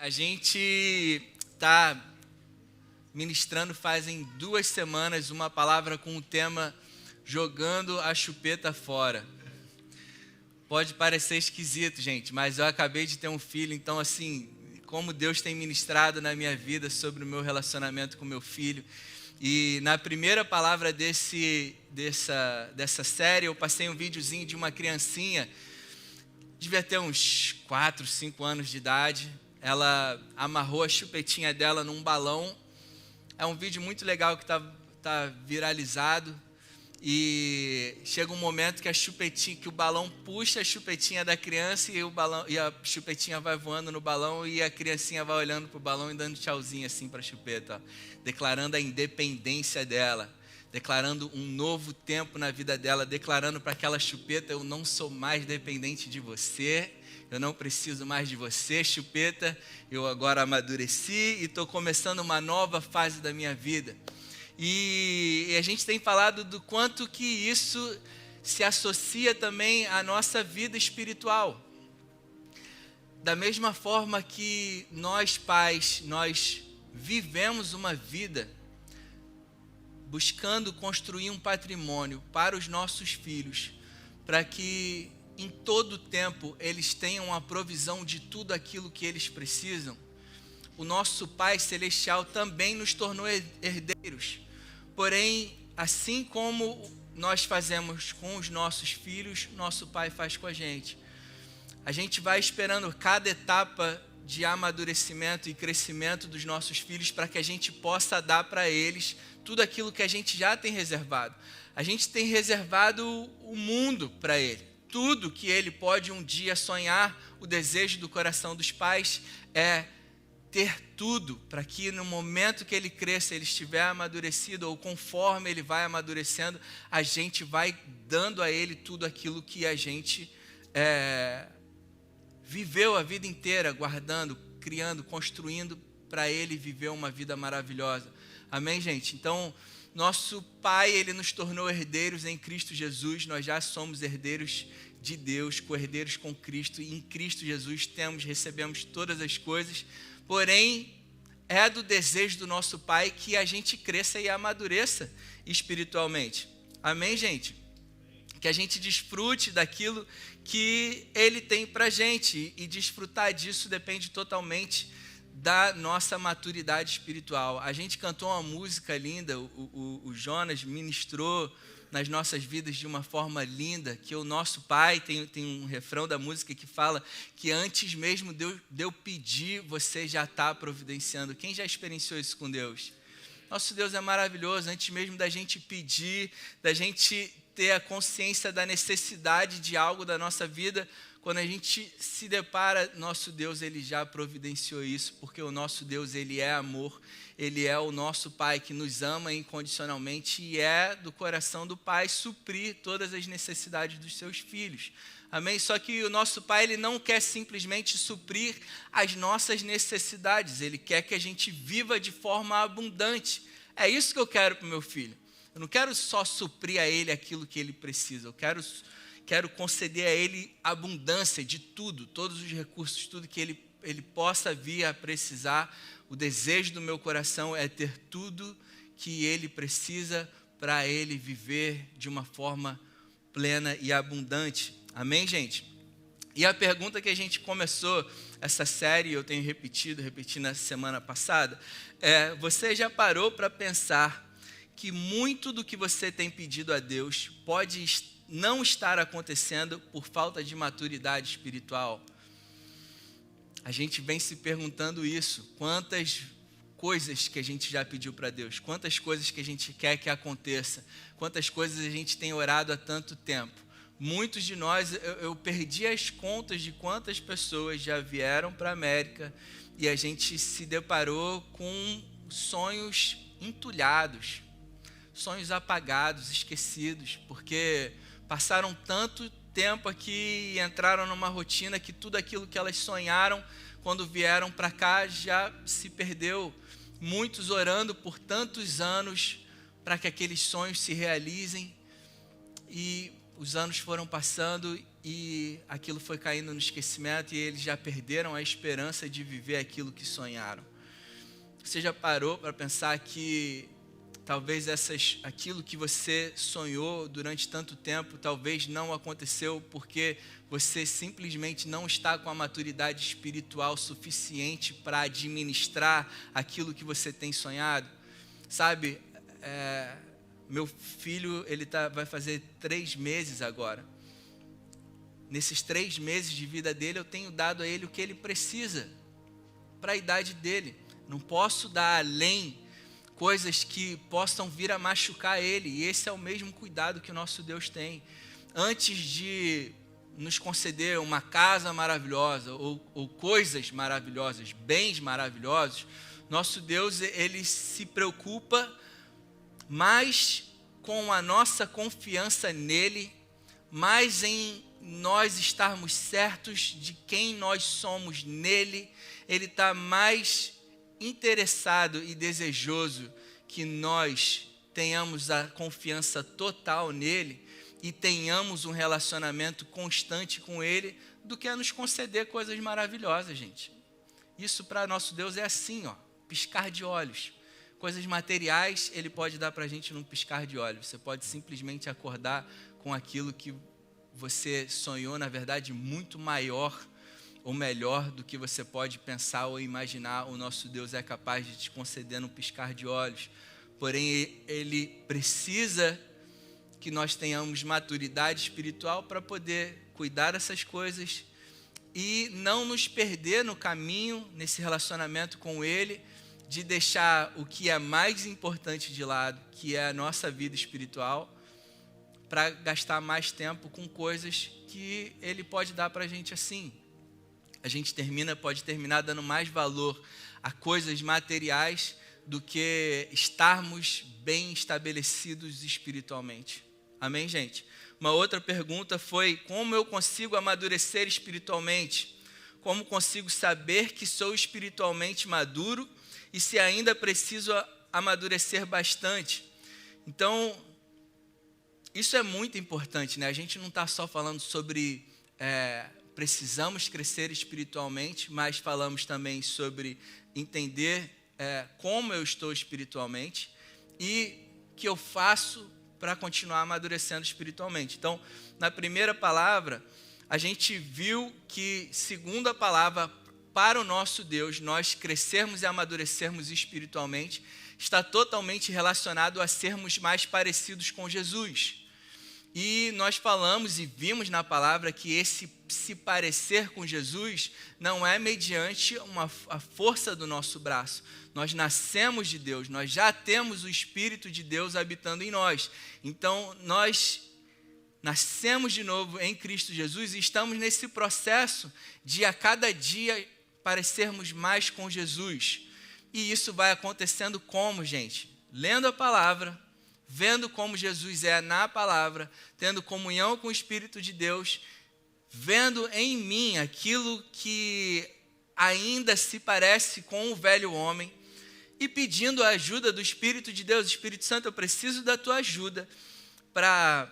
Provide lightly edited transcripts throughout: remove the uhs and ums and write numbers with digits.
A gente está ministrando fazem 2 semanas uma palavra com o tema Jogando a Chupeta Fora. Pode parecer esquisito, gente, mas eu acabei de ter um filho, então assim, como Deus tem ministrado na minha vida sobre o meu relacionamento com meu filho. E na primeira palavra dessa série, eu passei um videozinho de uma criancinha, devia ter uns 4, 5 anos de idade. Ela amarrou a chupetinha dela num balão. É um vídeo muito legal que tá viralizado. E chega um momento que o balão puxa a chupetinha da criança e a chupetinha vai voando no balão e a criancinha vai olhando pro balão e dando tchauzinho assim para a chupeta, ó, declarando a independência dela, declarando um novo tempo na vida dela, declarando para aquela chupeta: eu não sou mais dependente de você, eu não preciso mais de você, chupeta, eu agora amadureci e estou começando uma nova fase da minha vida. E a gente tem falado do quanto que isso se associa também à nossa vida espiritual. Da mesma forma que nós pais, nós vivemos uma vida buscando construir um patrimônio para os nossos filhos, para que em todo o tempo eles tenham a provisão de tudo aquilo que eles precisam. O nosso Pai Celestial também nos tornou herdeiros. Porém, assim como nós fazemos com os nossos filhos, nosso Pai faz com a gente. A gente vai esperando cada etapa de amadurecimento e crescimento dos nossos filhos para que a gente possa dar para eles tudo aquilo que a gente já tem reservado. A gente tem reservado o mundo para ele. Tudo que ele pode um dia sonhar. O desejo do coração dos pais é ter tudo para que no momento que ele cresça, ele estiver amadurecido, ou conforme ele vai amadurecendo, a gente vai dando a ele tudo aquilo que a gente viveu a vida inteira, guardando, criando, construindo para ele viver uma vida maravilhosa. Amém, gente? Então, nosso Pai, ele nos tornou herdeiros em Cristo Jesus. Nós já somos herdeiros de Deus, co-herdeiros com Cristo, e em Cristo Jesus recebemos todas as coisas. Porém, é do desejo do nosso Pai que a gente cresça e amadureça espiritualmente. Amém, gente? Que a gente desfrute daquilo que Ele tem pra gente. E desfrutar disso depende totalmente da nossa maturidade espiritual. A gente cantou uma música linda, o Jonas ministrou nas nossas vidas de uma forma linda, que o nosso Pai, tem um refrão da música que fala que antes mesmo de eu pedir, você já está providenciando. Quem já experienciou isso com Deus? Nosso Deus é maravilhoso. Antes mesmo da gente pedir, da gente ter a consciência da necessidade de algo da nossa vida, quando a gente se depara, nosso Deus, ele já providenciou isso, porque o nosso Deus, ele é amor, ele é o nosso Pai que nos ama incondicionalmente, e é do coração do Pai suprir todas as necessidades dos seus filhos. Amém? Só que o nosso Pai, ele não quer simplesmente suprir as nossas necessidades, ele quer que a gente viva de forma abundante. É isso que eu quero para o meu filho. Eu não quero só suprir a ele aquilo que ele precisa, eu quero conceder a ele abundância de tudo, todos os recursos, tudo que ele possa vir a precisar. O desejo do meu coração é ter tudo que ele precisa para ele viver de uma forma plena e abundante. Amém, gente? E a pergunta que a gente começou essa série, eu tenho repeti na semana passada, você já parou para pensar que muito do que você tem pedido a Deus pode não estar acontecendo por falta de maturidade espiritual? A gente vem se perguntando isso. Quantas coisas que a gente já pediu para Deus, quantas coisas que a gente quer que aconteça, quantas coisas a gente tem orado há tanto tempo. Muitos de nós, eu perdi as contas de quantas pessoas já vieram para a América e a gente se deparou com sonhos entulhados, sonhos apagados, esquecidos, porque passaram tanto tempo aqui e entraram numa rotina que tudo aquilo que elas sonharam quando vieram para cá já se perdeu. Muitos orando por tantos anos para que aqueles sonhos se realizem, e os anos foram passando e aquilo foi caindo no esquecimento e eles já perderam a esperança de viver aquilo que sonharam. Você já parou para pensar que talvez aquilo que você sonhou durante tanto tempo, talvez não aconteceu porque você simplesmente não está com a maturidade espiritual suficiente para administrar aquilo que você tem sonhado? Sabe, meu filho, vai fazer 3 meses agora. Nesses 3 meses de vida dele, eu tenho dado a ele o que ele precisa para a idade dele. Não posso dar além coisas que possam vir a machucar ele. E esse é o mesmo cuidado que o nosso Deus tem. Antes de nos conceder uma casa maravilhosa ou coisas maravilhosas, bens maravilhosos, nosso Deus, ele se preocupa mais com a nossa confiança nele, mais em nós estarmos certos de quem nós somos nele. Ele está mais interessado e desejoso que nós tenhamos a confiança total nele e tenhamos um relacionamento constante com ele do que a nos conceder coisas maravilhosas, gente. Isso para nosso Deus é assim, piscar de olhos. Coisas materiais ele pode dar para a gente num piscar de olhos. Você pode simplesmente acordar com aquilo que você sonhou, na verdade, muito maior ou melhor do que você pode pensar ou imaginar. O nosso Deus é capaz de te conceder num piscar de olhos. Porém, ele precisa que nós tenhamos maturidade espiritual para poder cuidar dessas coisas e não nos perder no caminho, nesse relacionamento com ele, de deixar o que é mais importante de lado, que é a nossa vida espiritual, para gastar mais tempo com coisas que ele pode dar para a gente assim. A gente pode terminar dando mais valor a coisas materiais do que estarmos bem estabelecidos espiritualmente. Amém, gente? Uma outra pergunta foi: como eu consigo amadurecer espiritualmente? Como consigo saber que sou espiritualmente maduro e se ainda preciso amadurecer bastante? Então, isso é muito importante, né? A gente não está só falando sobre precisamos crescer espiritualmente, mas falamos também sobre entender como eu estou espiritualmente e o que eu faço para continuar amadurecendo espiritualmente. Então, na primeira palavra, a gente viu que, segundo a palavra, para o nosso Deus, nós crescermos e amadurecermos espiritualmente está totalmente relacionado a sermos mais parecidos com Jesus. E nós falamos e vimos na palavra que esse se parecer com Jesus não é mediante a força do nosso braço. Nós nascemos de Deus, nós já temos o Espírito de Deus habitando em nós. Então, nós nascemos de novo em Cristo Jesus e estamos nesse processo de a cada dia parecermos mais com Jesus. E isso vai acontecendo como, gente? Lendo a palavra, vendo como Jesus é na palavra, tendo comunhão com o Espírito de Deus, vendo em mim aquilo que ainda se parece com o velho homem e pedindo a ajuda do Espírito de Deus. Espírito Santo, eu preciso da tua ajuda para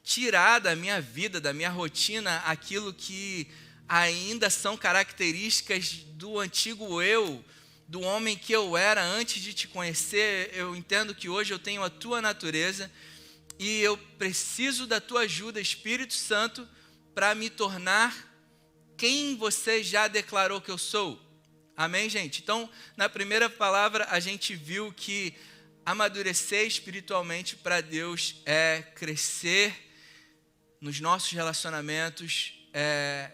tirar da minha vida, da minha rotina, aquilo que ainda são características do antigo eu, do homem que eu era antes de te conhecer. Eu entendo que hoje eu tenho a tua natureza e eu preciso da tua ajuda, Espírito Santo, para me tornar quem você já declarou que eu sou. Amém, gente? Então, na primeira palavra, a gente viu que amadurecer espiritualmente para Deus é crescer nos nossos relacionamentos,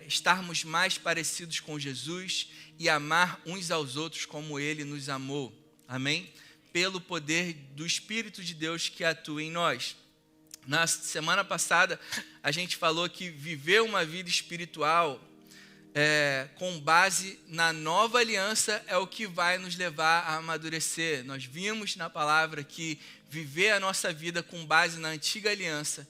estarmos mais parecidos com Jesus e amar uns aos outros como Ele nos amou. Amém? Pelo poder do Espírito de Deus que atua em nós. Na semana passada, a gente falou que viver uma vida espiritual com base na nova aliança é o que vai nos levar a amadurecer. Nós vimos na palavra que viver a nossa vida com base na antiga aliança,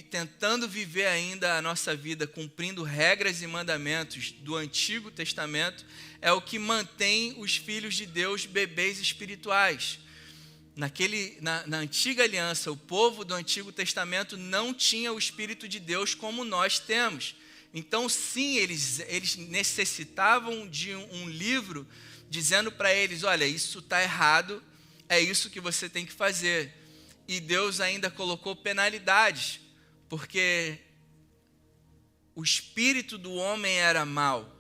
tentando viver ainda a nossa vida cumprindo regras e mandamentos do Antigo Testamento, é o que mantém os filhos de Deus bebês espirituais. Na antiga aliança, o povo do Antigo Testamento não tinha o Espírito de Deus como nós temos. Então, sim, eles necessitavam de um livro dizendo para eles, olha, isso está errado, é isso que você tem que fazer. E Deus ainda colocou penalidades, porque o espírito do homem era mau.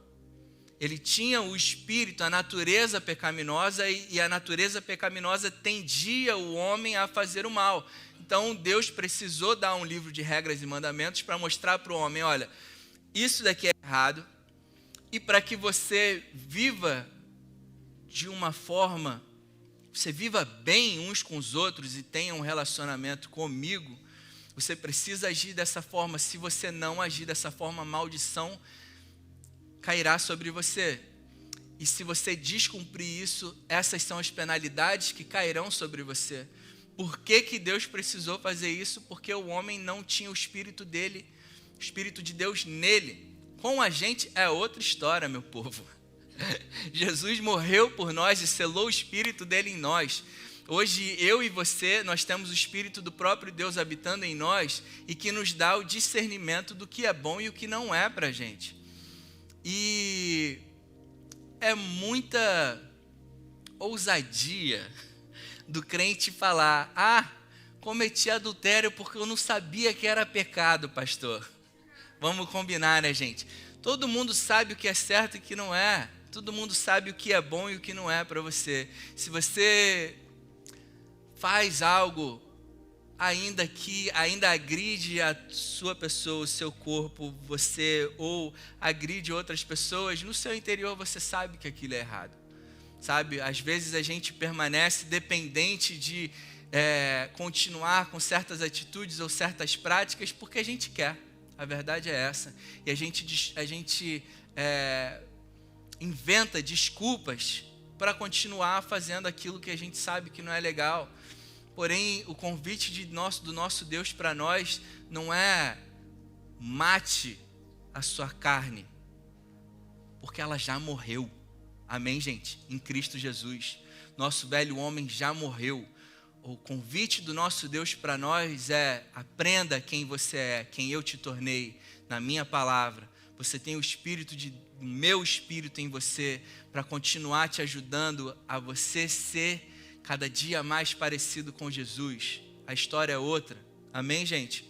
Ele tinha o espírito, a natureza pecaminosa, e a natureza pecaminosa tendia o homem a fazer o mal. Então, Deus precisou dar um livro de regras e mandamentos para mostrar para o homem, olha, isso daqui é errado, e para que você viva de uma forma, você viva bem uns com os outros e tenha um relacionamento comigo, você precisa agir dessa forma. Se você não agir dessa forma, a maldição cairá sobre você. E se você descumprir isso, essas são as penalidades que cairão sobre você. Por que Deus precisou fazer isso? Porque o homem não tinha o Espírito dele, o Espírito de Deus nele. Com a gente é outra história, meu povo. Jesus morreu por nós e selou o Espírito dele em nós. Hoje, eu e você, nós temos o Espírito do próprio Deus habitando em nós e que nos dá o discernimento do que é bom e o que não é para a gente. E é muita ousadia do crente falar, cometi adultério porque eu não sabia que era pecado, pastor. Vamos combinar, né, gente? Todo mundo sabe o que é certo e o que não é. Todo mundo sabe o que é bom e o que não é para você. Se você faz algo ainda agride a sua pessoa, o seu corpo, você, ou agride outras pessoas, no seu interior você sabe que aquilo é errado. Sabe? Às vezes a gente permanece dependente de continuar com certas atitudes ou certas práticas porque a gente quer. A verdade é essa. E a gente inventa desculpas para continuar fazendo aquilo que a gente sabe que não é legal. Porém, o convite do nosso Deus para nós não é mate a sua carne, porque ela já morreu. Amém, gente? Em Cristo Jesus. Nosso velho homem já morreu. O convite do nosso Deus para nós é: aprenda quem você é, quem eu te tornei, na minha palavra. Você tem o meu Espírito em você para continuar te ajudando a você ser cada dia mais parecido com Jesus. A história é outra. Amém, gente?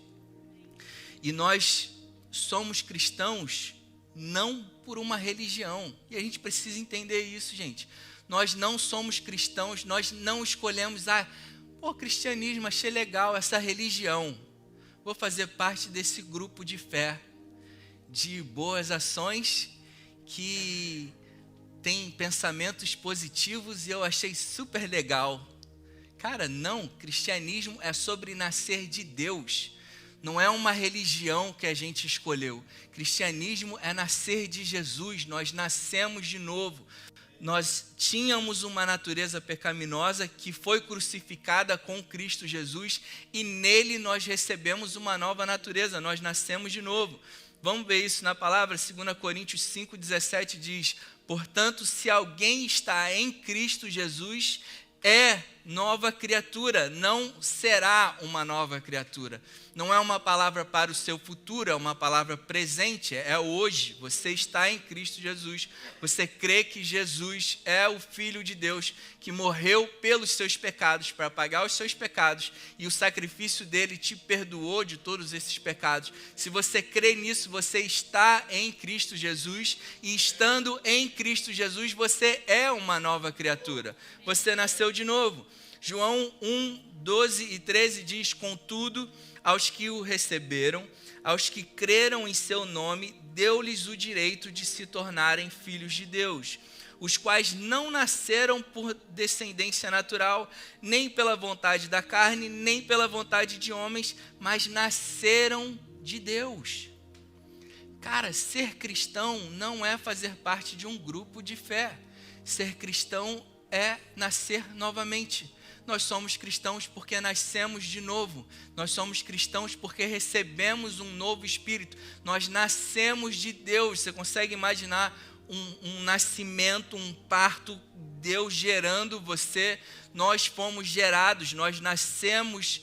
E nós somos cristãos não por uma religião. E a gente precisa entender isso, gente. Nós não somos cristãos, nós não escolhemos cristianismo, achei legal essa religião. Vou fazer parte desse grupo de fé, de boas ações, que tem pensamentos positivos e eu achei super legal. Cara, não, cristianismo é sobre nascer de Deus. Não é uma religião que a gente escolheu. Cristianismo é nascer de Jesus, nós nascemos de novo. Nós tínhamos uma natureza pecaminosa que foi crucificada com Cristo Jesus e nele nós recebemos uma nova natureza, nós nascemos de novo. Vamos ver isso na palavra. 2 Coríntios 5,17 diz: portanto, se alguém está em Cristo Jesus, é nova criatura, não será uma nova criatura. Não é uma palavra para o seu futuro, é uma palavra presente, é hoje. Você está em Cristo Jesus. Você crê que Jesus é o Filho de Deus que morreu pelos seus pecados, para pagar os seus pecados, e o sacrifício dele te perdoou de todos esses pecados. Se você crê nisso, você está em Cristo Jesus, e estando em Cristo Jesus, você é uma nova criatura. Você nasceu de novo. João 1:12-13 diz: contudo, aos que o receberam, aos que creram em seu nome, deu-lhes o direito de se tornarem filhos de Deus, os quais não nasceram por descendência natural, nem pela vontade da carne, nem pela vontade de homens, mas nasceram de Deus. Cara, ser cristão não é fazer parte de um grupo de fé. Ser cristão é nascer novamente. Nós somos cristãos porque nascemos de novo. Nós somos cristãos porque recebemos um novo espírito. Nós nascemos de Deus. Você consegue imaginar um nascimento, um parto, Deus gerando você. Nós fomos gerados, nós nascemos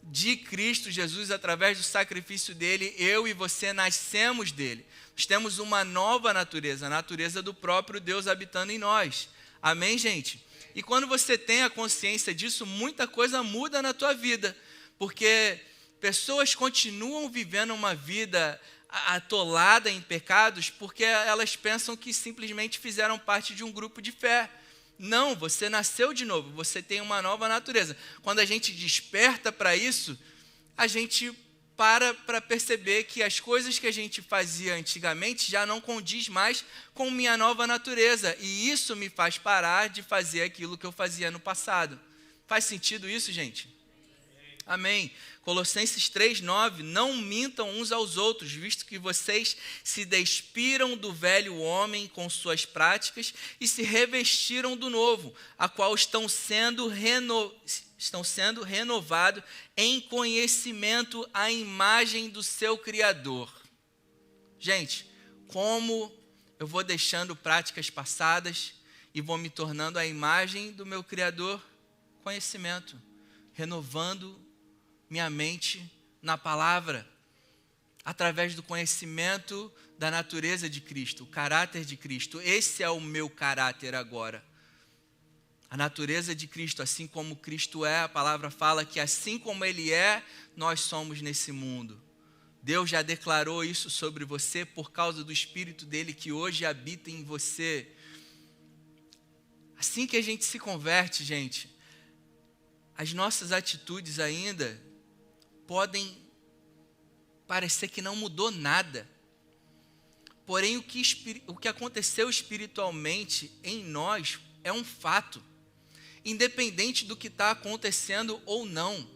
de Cristo Jesus através do sacrifício dele. Eu e você nascemos dele. Nós temos uma nova natureza, a natureza do próprio Deus habitando em nós. Amém, gente? E quando você tem a consciência disso, muita coisa muda na tua vida, porque pessoas continuam vivendo uma vida atolada em pecados porque elas pensam que simplesmente fizeram parte de um grupo de fé. Não, você nasceu de novo, você tem uma nova natureza. Quando a gente desperta para isso, a gente para perceber que as coisas que a gente fazia antigamente já não condiz mais com minha nova natureza. E isso me faz parar de fazer aquilo que eu fazia no passado. Faz sentido isso, gente? Amém. Colossenses 3:9, não mintam uns aos outros, visto que vocês se despiram do velho homem com suas práticas e se revestiram do novo, a qual estão sendo renovados em conhecimento à imagem do seu Criador. Gente, como eu vou deixando práticas passadas e vou me tornando a imagem do meu Criador? Conhecimento, renovando minha mente na palavra, através do conhecimento da natureza de Cristo, o caráter de Cristo. Esse é o meu caráter agora. A natureza de Cristo, assim como Cristo é, a palavra fala que assim como Ele é, nós somos nesse mundo. Deus já declarou isso sobre você por causa do Espírito dele que hoje habita em você. Assim que a gente se converte, gente, as nossas atitudes ainda podem parecer que não mudou nada. Porém, o que aconteceu espiritualmente em nós é um fato. Independente do que está acontecendo ou não.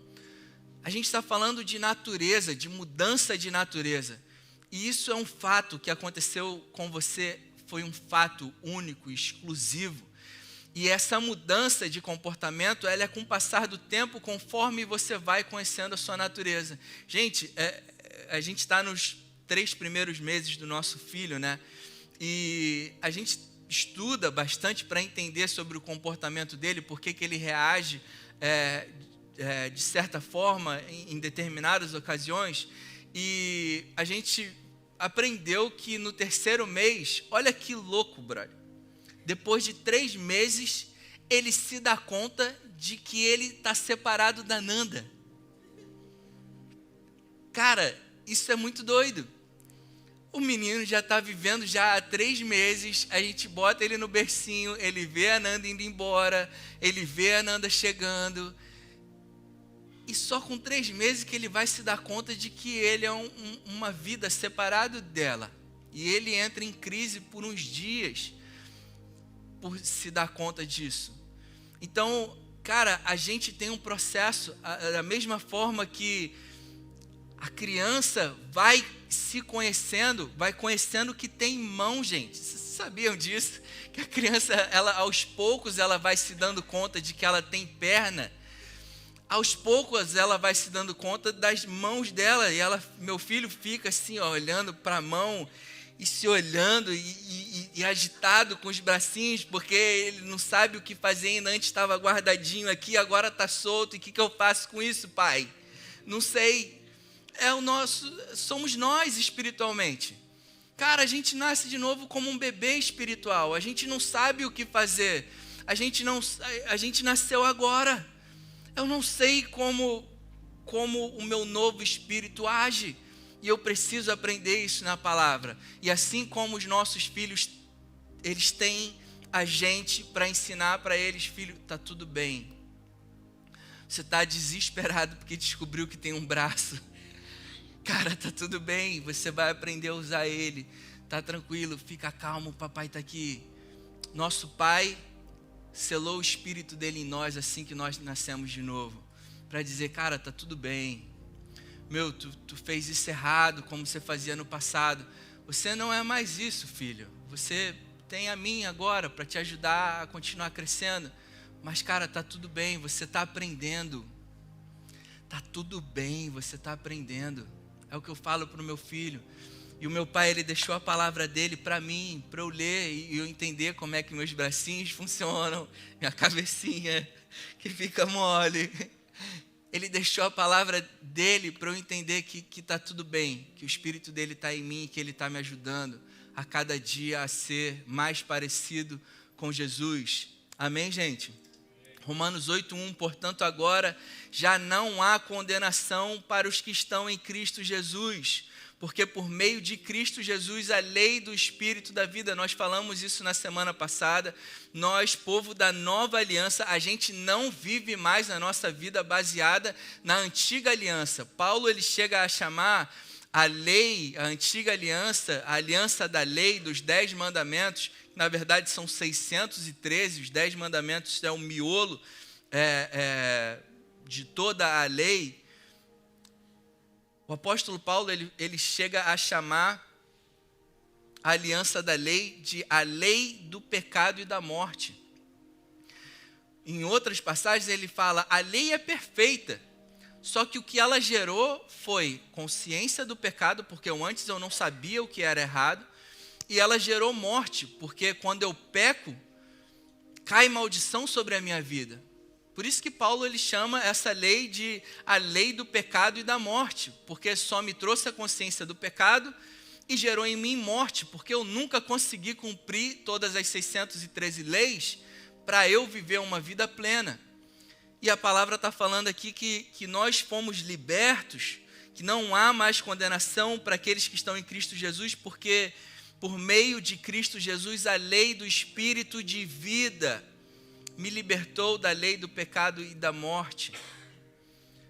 A gente está falando de natureza, de mudança de natureza. E isso é um fato que aconteceu com você, foi um fato único, exclusivo. E essa mudança de comportamento, ela é com o passar do tempo, conforme você vai conhecendo a sua natureza. Gente, a gente está nos 3 primeiros meses do nosso filho, né? E a gente estuda bastante para entender sobre o comportamento dele, por que ele reage de certa forma em determinadas ocasiões. E a gente aprendeu que no 3º mês, olha que louco, brother. Depois de 3 meses, ele se dá conta de que ele está separado da Nanda. Cara, isso é muito doido. O menino já está vivendo já há 3 meses, a gente bota ele no bercinho, ele vê a Nanda indo embora, ele vê a Nanda chegando. E só com 3 meses que ele vai se dar conta de que ele é uma vida separado dela. E ele entra em crise por uns dias, por se dar conta disso. Então, cara, a gente tem um processo, da mesma forma que a criança vai se conhecendo, vai conhecendo que tem mão, gente. Vocês sabiam disso? Que a criança, ela, aos poucos, ela vai se dando conta de que ela tem perna. Aos poucos, ela vai se dando conta das mãos dela. E meu filho fica assim, ó, olhando para a mão e se olhando e agitado com os bracinhos, porque ele não sabe o que fazer ainda. Antes estava guardadinho aqui, agora está solto. E o que eu faço com isso, pai? Não sei. Somos nós espiritualmente. Cara, a gente nasce de novo como um bebê espiritual. A gente não sabe o que fazer. A gente nasceu agora. Eu não sei como o meu novo espírito age. E eu preciso aprender isso na palavra. E assim como os nossos filhos, eles têm a gente para ensinar para eles, filho, tá tudo bem. Você está desesperado porque descobriu que tem um braço. Cara, tá tudo bem, você vai aprender a usar ele. Tá tranquilo, fica calmo, o papai tá aqui. Nosso pai selou o espírito dele em nós assim que nós nascemos de novo. Para dizer, cara, tá tudo bem. Meu, tu fez isso errado, como você fazia no passado. Você não é mais isso, filho. Você tem a mim agora para te ajudar a continuar crescendo. Mas, cara, tá tudo bem, você está aprendendo. Tá tudo bem, você está aprendendo. É o que eu falo para o meu filho. E o meu pai, ele deixou a palavra dele para mim, para eu ler e eu entender como é que meus bracinhos funcionam, minha cabecinha que fica mole. Ele deixou a palavra dele para eu entender que está tudo bem, que o Espírito dele está em mim, que ele está me ajudando a cada dia a ser mais parecido com Jesus. Amém, gente? Romanos 8:1, portanto agora já não há condenação para os que estão em Cristo Jesus, porque por meio de Cristo Jesus, a lei do Espírito da vida, nós falamos isso na semana passada, nós, povo da nova aliança, a gente não vive mais a nossa vida baseada na antiga aliança. Paulo, ele chega a chamar a lei, a antiga aliança, a aliança da lei, dos 10 mandamentos, que na verdade são 613, os 10 mandamentos é o miolo de toda a lei. O apóstolo Paulo, ele chega a chamar a aliança da lei de a lei do pecado e da morte. Em outras passagens ele fala, a lei é perfeita, só que o que ela gerou foi consciência do pecado, porque antes eu não sabia o que era errado, e ela gerou morte, porque quando eu peco, cai maldição sobre a minha vida. Por isso que Paulo, ele chama essa lei de a lei do pecado e da morte, porque só me trouxe a consciência do pecado e gerou em mim morte, porque eu nunca consegui cumprir todas as 613 leis para eu viver uma vida plena. E a palavra está falando aqui que nós fomos libertos, que não há mais condenação para aqueles que estão em Cristo Jesus, porque por meio de Cristo Jesus, a lei do Espírito de vida me libertou da lei do pecado e da morte.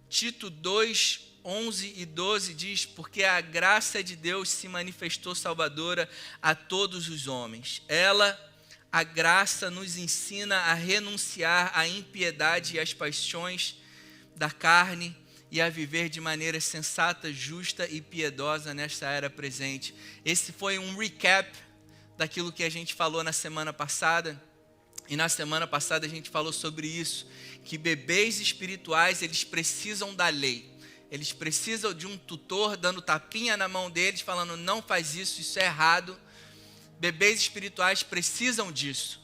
Tito 2, 11 e 12 diz, porque a graça de Deus se manifestou salvadora a todos os homens. A graça nos ensina a renunciar à impiedade e às paixões da carne e a viver de maneira sensata, justa e piedosa nesta era presente. Esse foi um recap daquilo que a gente falou na semana passada. E na semana passada a gente falou sobre isso, que bebês espirituais, eles precisam da lei. Eles precisam de um tutor dando tapinha na mão deles, falando, não faz isso, isso é errado. Bebês espirituais precisam disso.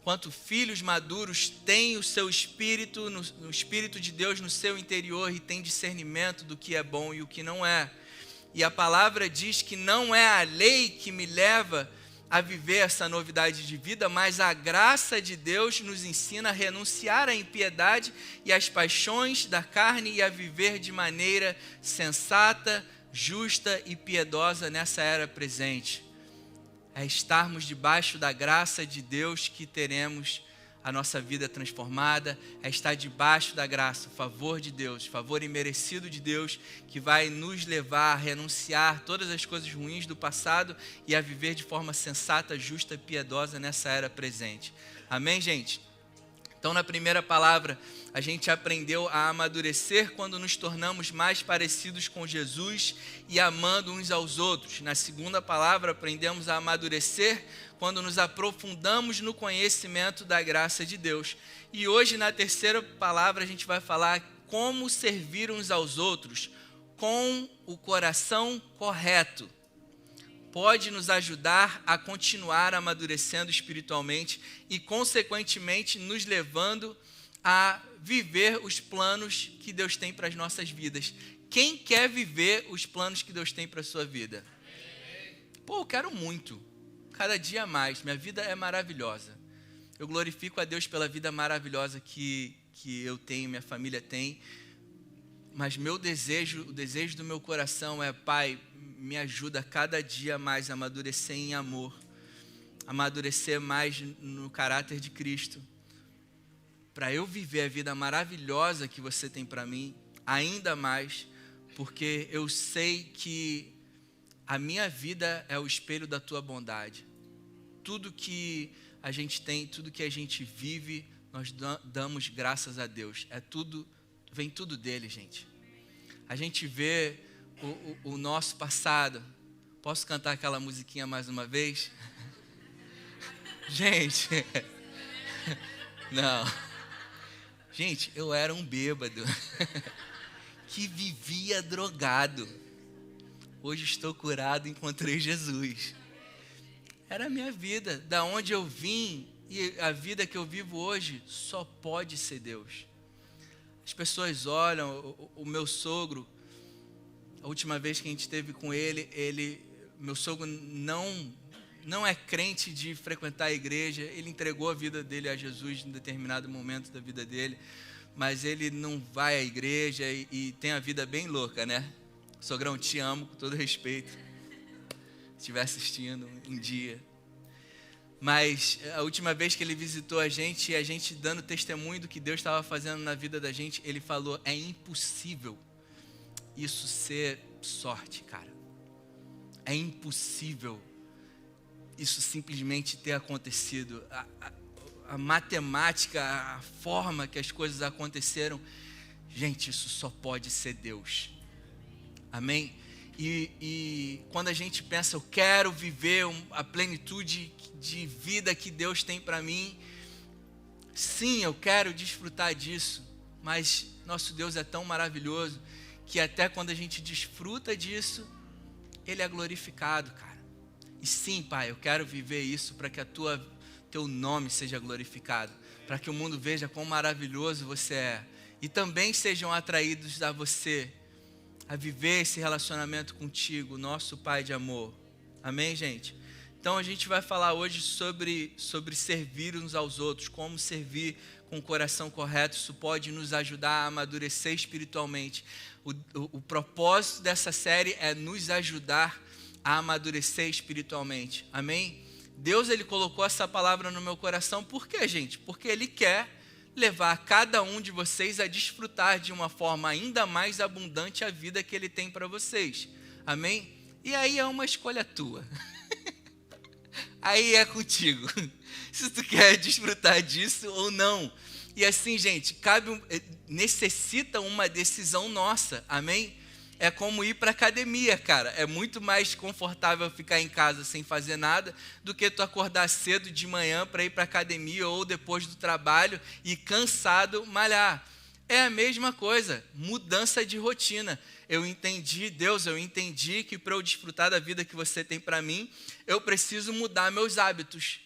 Enquanto filhos maduros têm o seu espírito, no Espírito de Deus no seu interior e têm discernimento do que é bom e o que não é. E a palavra diz que não é a lei que me leva a viver essa novidade de vida, mas a graça de Deus nos ensina a renunciar à impiedade e às paixões da carne e a viver de maneira sensata, justa e piedosa nessa era presente. É estarmos debaixo da graça de Deus que teremos a nossa vida transformada, é estar debaixo da graça, o favor de Deus, favor imerecido de Deus, que vai nos levar a renunciar todas as coisas ruins do passado e a viver de forma sensata, justa e piedosa nessa era presente. Amém, gente? Então, na primeira palavra, a gente aprendeu a amadurecer quando nos tornamos mais parecidos com Jesus e amando uns aos outros. Na segunda palavra, aprendemos a amadurecer quando nos aprofundamos no conhecimento da graça de Deus. E hoje, na terceira palavra, a gente vai falar como servir uns aos outros com o coração correto. Pode nos ajudar a continuar amadurecendo espiritualmente e, consequentemente, nos levando a viver os planos que Deus tem para as nossas vidas. Quem quer viver os planos que Deus tem para a sua vida? Pô, eu quero muito. Cada dia mais. Minha vida é maravilhosa. Eu glorifico a Deus pela vida maravilhosa que eu tenho, minha família tem. Mas o desejo do meu coração é, Pai, me ajuda cada dia mais a amadurecer em amor, amadurecer mais no caráter de Cristo, para eu viver a vida maravilhosa que você tem para mim, ainda mais, porque eu sei que a minha vida é o espelho da tua bondade. Tudo que a gente tem, tudo que a gente vive, nós damos graças a Deus. Vem tudo dele, gente. A gente vê o nosso passado. Posso cantar aquela musiquinha mais uma vez? Gente, não. Gente, eu era um bêbado que vivia drogado. hoje estou curado, encontrei Jesus. Era a minha vida, da onde eu vim e a vida que eu vivo hoje só pode ser Deus. As pessoas olham, o meu sogro, a última vez que a gente esteve com meu sogro não é crente de frequentar a igreja, ele entregou a vida dele a Jesus em determinado momento da vida dele, mas ele não vai à igreja e tem a vida bem louca, né? Sogrão, te amo com todo respeito, se estiver assistindo um dia. Mas a última vez que ele visitou a gente, e a gente dando testemunho do que Deus estava fazendo na vida da gente, ele falou, é impossível isso ser sorte, cara. É impossível isso simplesmente ter acontecido. A matemática, a forma que as coisas aconteceram, gente, isso só pode ser Deus. Amém? E quando a gente pensa, eu quero viver a plenitude de vida que Deus tem para mim, sim, eu quero desfrutar disso, mas nosso Deus é tão maravilhoso que até quando a gente desfruta disso, Ele é glorificado, cara. E sim, Pai, eu quero viver isso para que Teu nome seja glorificado, para que o mundo veja quão maravilhoso você é, e também sejam atraídos a você, a viver esse relacionamento contigo, nosso Pai de amor. Amém, gente? Então a gente vai falar hoje sobre servir uns aos outros, como servir com o coração correto. Isso pode nos ajudar a amadurecer espiritualmente. O propósito dessa série é nos ajudar a amadurecer espiritualmente. Amém? Deus, Ele colocou essa palavra no meu coração. Por quê, gente? Porque Ele quer levar cada um de vocês a desfrutar de uma forma ainda mais abundante a vida que Ele tem para vocês. Amém? E aí é uma escolha tua. Aí é contigo. Se tu quer desfrutar disso ou não. E assim, gente, necessita uma decisão nossa. Amém? É como ir para academia, cara. É muito mais confortável ficar em casa sem fazer nada do que tu acordar cedo de manhã para ir para academia ou depois do trabalho e cansado malhar. É a mesma coisa, mudança de rotina. Eu entendi que para eu desfrutar da vida que você tem para mim, eu preciso mudar meus hábitos.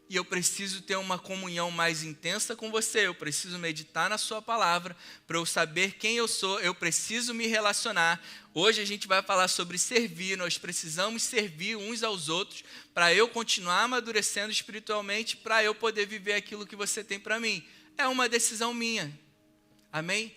E eu preciso ter uma comunhão mais intensa com você. Eu preciso meditar na sua palavra para eu saber quem eu sou. Eu preciso me relacionar. Hoje a gente vai falar sobre servir. Nós precisamos servir uns aos outros para eu continuar amadurecendo espiritualmente, para eu poder viver aquilo que você tem para mim. É uma decisão minha. Amém?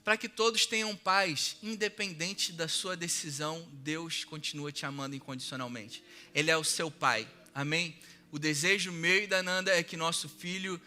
Para que todos tenham paz, independente da sua decisão, Deus continua te amando incondicionalmente. Ele é o seu Pai. Amém? O desejo meu e da Nanda é que nosso filho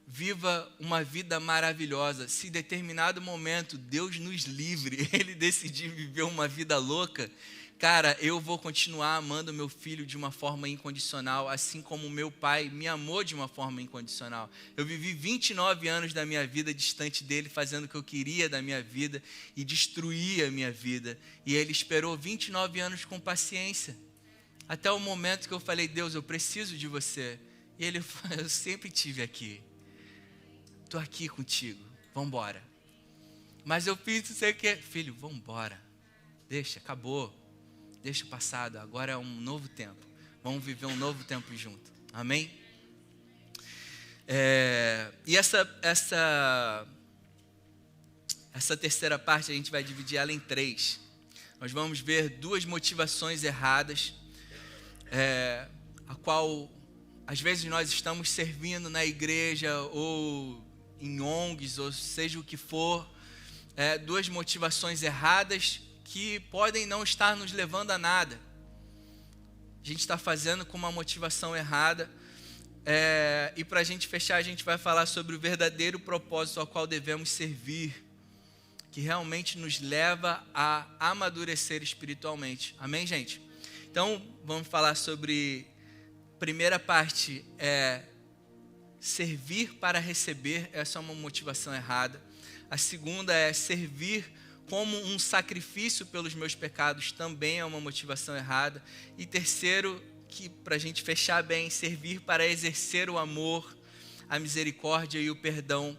viva uma vida maravilhosa. Se em determinado momento Deus nos livre, ele decidir viver uma vida louca, cara, eu vou continuar amando meu filho de uma forma incondicional, assim como meu pai me amou de uma forma incondicional. Eu vivi 29 anos da minha vida distante dele, fazendo o que eu queria da minha vida e destruía a minha vida. E ele esperou 29 anos com paciência. Até o momento que eu falei, Deus, eu preciso de você. E ele falou, eu sempre estive aqui. Estou aqui contigo, vamos embora. Mas eu fiz isso aqui. Filho, vamos embora. Deixa, acabou. Deixa o passado, agora é um novo tempo. Vamos viver um novo tempo junto. Amém? E essa terceira parte a gente vai dividir ela em 3. Nós vamos ver 2 motivações erradas, a qual às vezes nós estamos servindo na igreja ou em ONGs, ou seja o que for, 2 motivações erradas que podem não estar nos levando a nada. A gente está fazendo com uma motivação errada. E para a gente fechar, a gente vai falar sobre o verdadeiro propósito ao qual devemos servir, que realmente nos leva a amadurecer espiritualmente. Amém, gente? Então, vamos falar sobre... Primeira parte é servir para receber. Essa é uma motivação errada. A segunda é servir como um sacrifício pelos meus pecados, também é uma motivação errada. E terceiro, que para a gente fechar bem, servir para exercer o amor, a misericórdia e o perdão,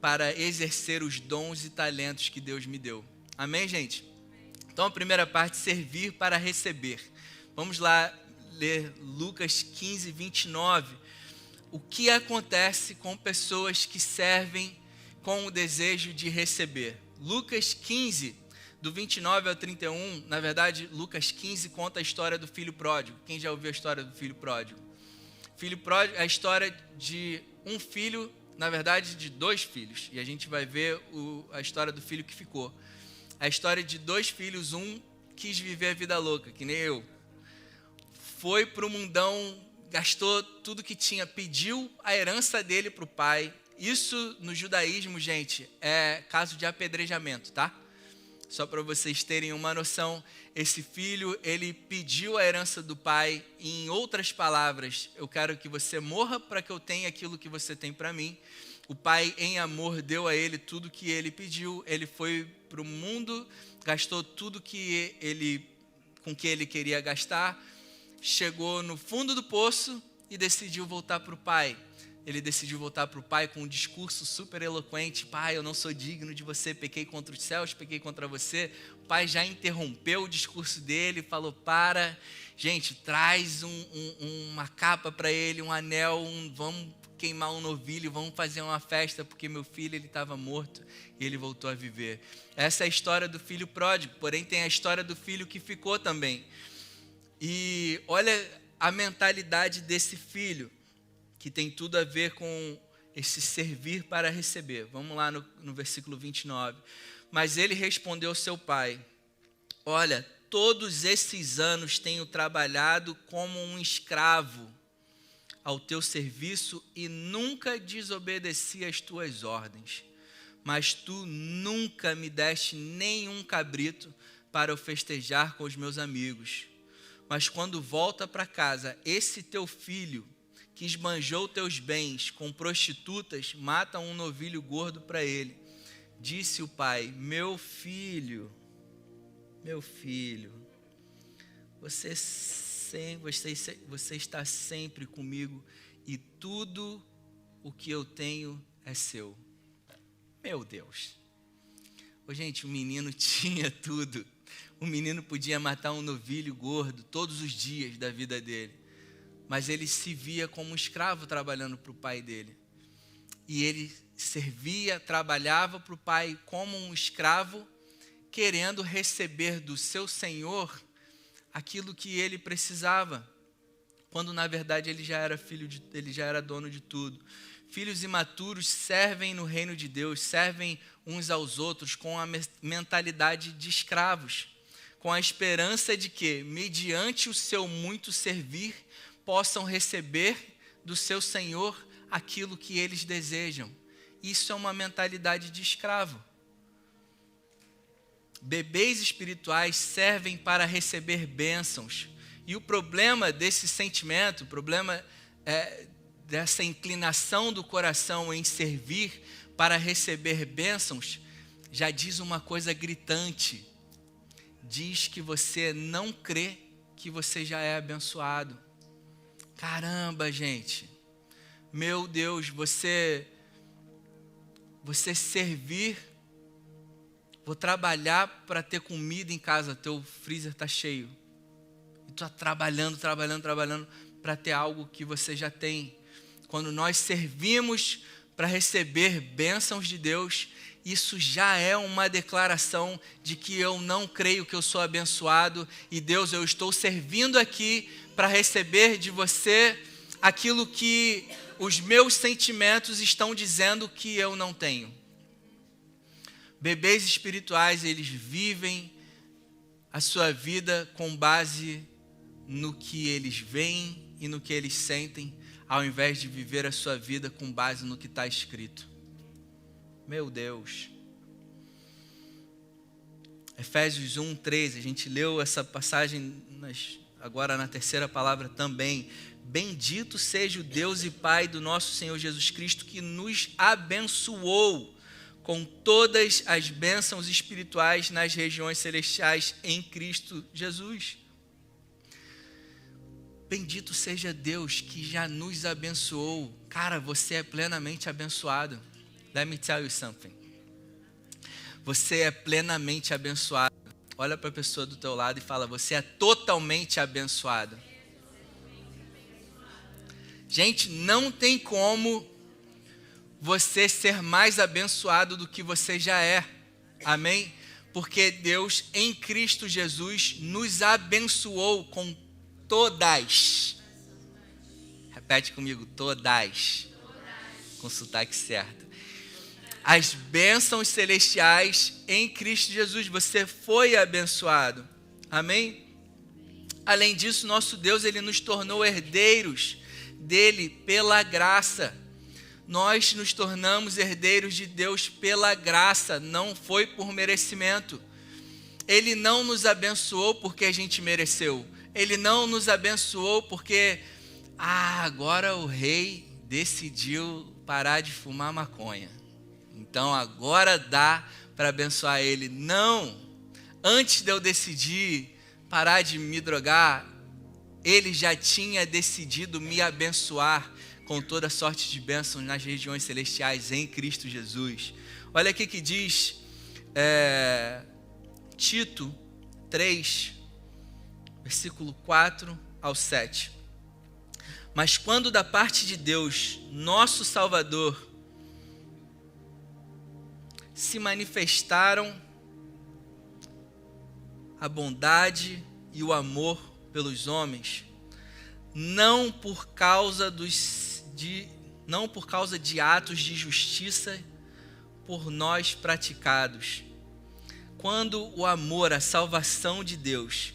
para exercer os dons e talentos que Deus me deu. Amém, gente? Então, a primeira parte, servir para receber. Vamos lá ler Lucas 15, 29. O que acontece com pessoas que servem com o desejo de receber? Lucas 15, do 29 ao 31, na verdade, Lucas 15 conta a história do filho pródigo. Quem já ouviu a história do filho pródigo? Filho pródigo é a história de um filho, na verdade, de dois filhos. E a gente vai ver a história do filho que ficou. A história de dois filhos, um quis viver a vida louca, que nem eu. Foi para o mundão, gastou tudo que tinha, pediu a herança dele para o pai. Isso no judaísmo, gente, é caso de apedrejamento, tá? Só para vocês terem uma noção, esse filho, ele pediu a herança do pai. Em outras palavras, eu quero que você morra para que eu tenha aquilo que você tem para mim. O pai, em amor, deu a ele tudo que ele pediu. Ele foi para o mundo, gastou tudo com que ele queria gastar. Chegou no fundo do poço e decidiu voltar para o pai. Ele decidiu voltar para o pai com um discurso super eloquente. Pai, eu não sou digno de você, pequei contra os céus, pequei contra você. O pai já interrompeu o discurso dele, falou, gente, traz uma capa para ele, um anel, vamos queimar um novilho, vamos fazer uma festa, porque meu filho ele estava morto e ele voltou a viver. Essa é a história do filho pródigo, porém tem a história do filho que ficou também. E olha a mentalidade desse filho, que tem tudo a ver com esse servir para receber. Vamos lá no versículo 29. Mas ele respondeu ao seu pai, olha, todos esses anos tenho trabalhado como um escravo ao teu serviço e nunca desobedeci às tuas ordens. Mas tu nunca me deste nenhum cabrito para eu festejar com os meus amigos. Mas quando volta para casa, esse teu filho, que esbanjou teus bens com prostitutas, mata um novilho gordo para ele. Disse o pai, meu filho, você está sempre comigo e tudo o que eu tenho é seu. Meu Deus. Gente, o menino tinha tudo. O menino podia matar um novilho gordo todos os dias da vida dele. Mas ele se via como um escravo trabalhando para o pai dele. E ele servia, trabalhava para o pai como um escravo, querendo receber do seu senhor aquilo que ele precisava, quando na verdade ele já era ele já era dono de tudo. Filhos imaturos servem no reino de Deus, servem uns aos outros com a mentalidade de escravos, com a esperança de que, mediante o seu muito servir, possam receber do seu Senhor aquilo que eles desejam. Isso é uma mentalidade de escravo. Bebês espirituais servem para receber bênçãos. E o problema desse sentimento, o problema dessa inclinação do coração em servir para receber bênçãos, já diz uma coisa gritante. Diz que você não crê que você já é abençoado. Caramba, gente. Meu Deus, você servir, vou trabalhar para ter comida em casa, teu freezer está cheio. E tu está trabalhando para ter algo que você já tem. Quando nós servimos para receber bênçãos de Deus, isso já é uma declaração de que eu não creio que eu sou abençoado. E Deus, eu estou servindo aqui para receber de você aquilo que os meus sentimentos estão dizendo que eu não tenho. Bebês espirituais, eles vivem a sua vida com base no que eles veem e no que eles sentem, ao invés de viver a sua vida com base no que está escrito. Meu Deus. Efésios 1:13, a gente leu essa passagem agora na terceira palavra também. Bendito seja o Deus e Pai do nosso Senhor Jesus Cristo, que nos abençoou com todas as bênçãos espirituais nas regiões celestiais em Cristo Jesus. Bendito seja Deus que já nos abençoou. Cara, você é plenamente abençoado. Let me tell you something. Você é plenamente abençoado. Olha para a pessoa do teu lado e fala: você é totalmente abençoado. Gente, não tem como você ser mais abençoado do que você já é. Amém? Porque Deus, em Cristo Jesus, nos abençoou com todas. Repete comigo: todas. Com sotaque certo. As bênçãos celestiais em Cristo Jesus. Você foi abençoado. Amém? Além disso, nosso Deus, Ele nos tornou herdeiros dele pela graça. Nós nos tornamos herdeiros de Deus pela graça, não foi por merecimento. Ele não nos abençoou porque a gente mereceu. Ele não nos abençoou porque, agora o rei decidiu parar de fumar maconha. Então agora dá para abençoar ele. Não! Antes de eu decidir parar de me drogar, ele já tinha decidido me abençoar com toda sorte de bênçãos nas regiões celestiais em Cristo Jesus. Olha aqui que diz Tito 3, versículo 4 ao 7. Mas quando da parte de Deus, nosso Salvador, se manifestaram a bondade e o amor pelos homens, não por causa de atos de justiça por nós praticados. Quando o amor, a salvação de Deus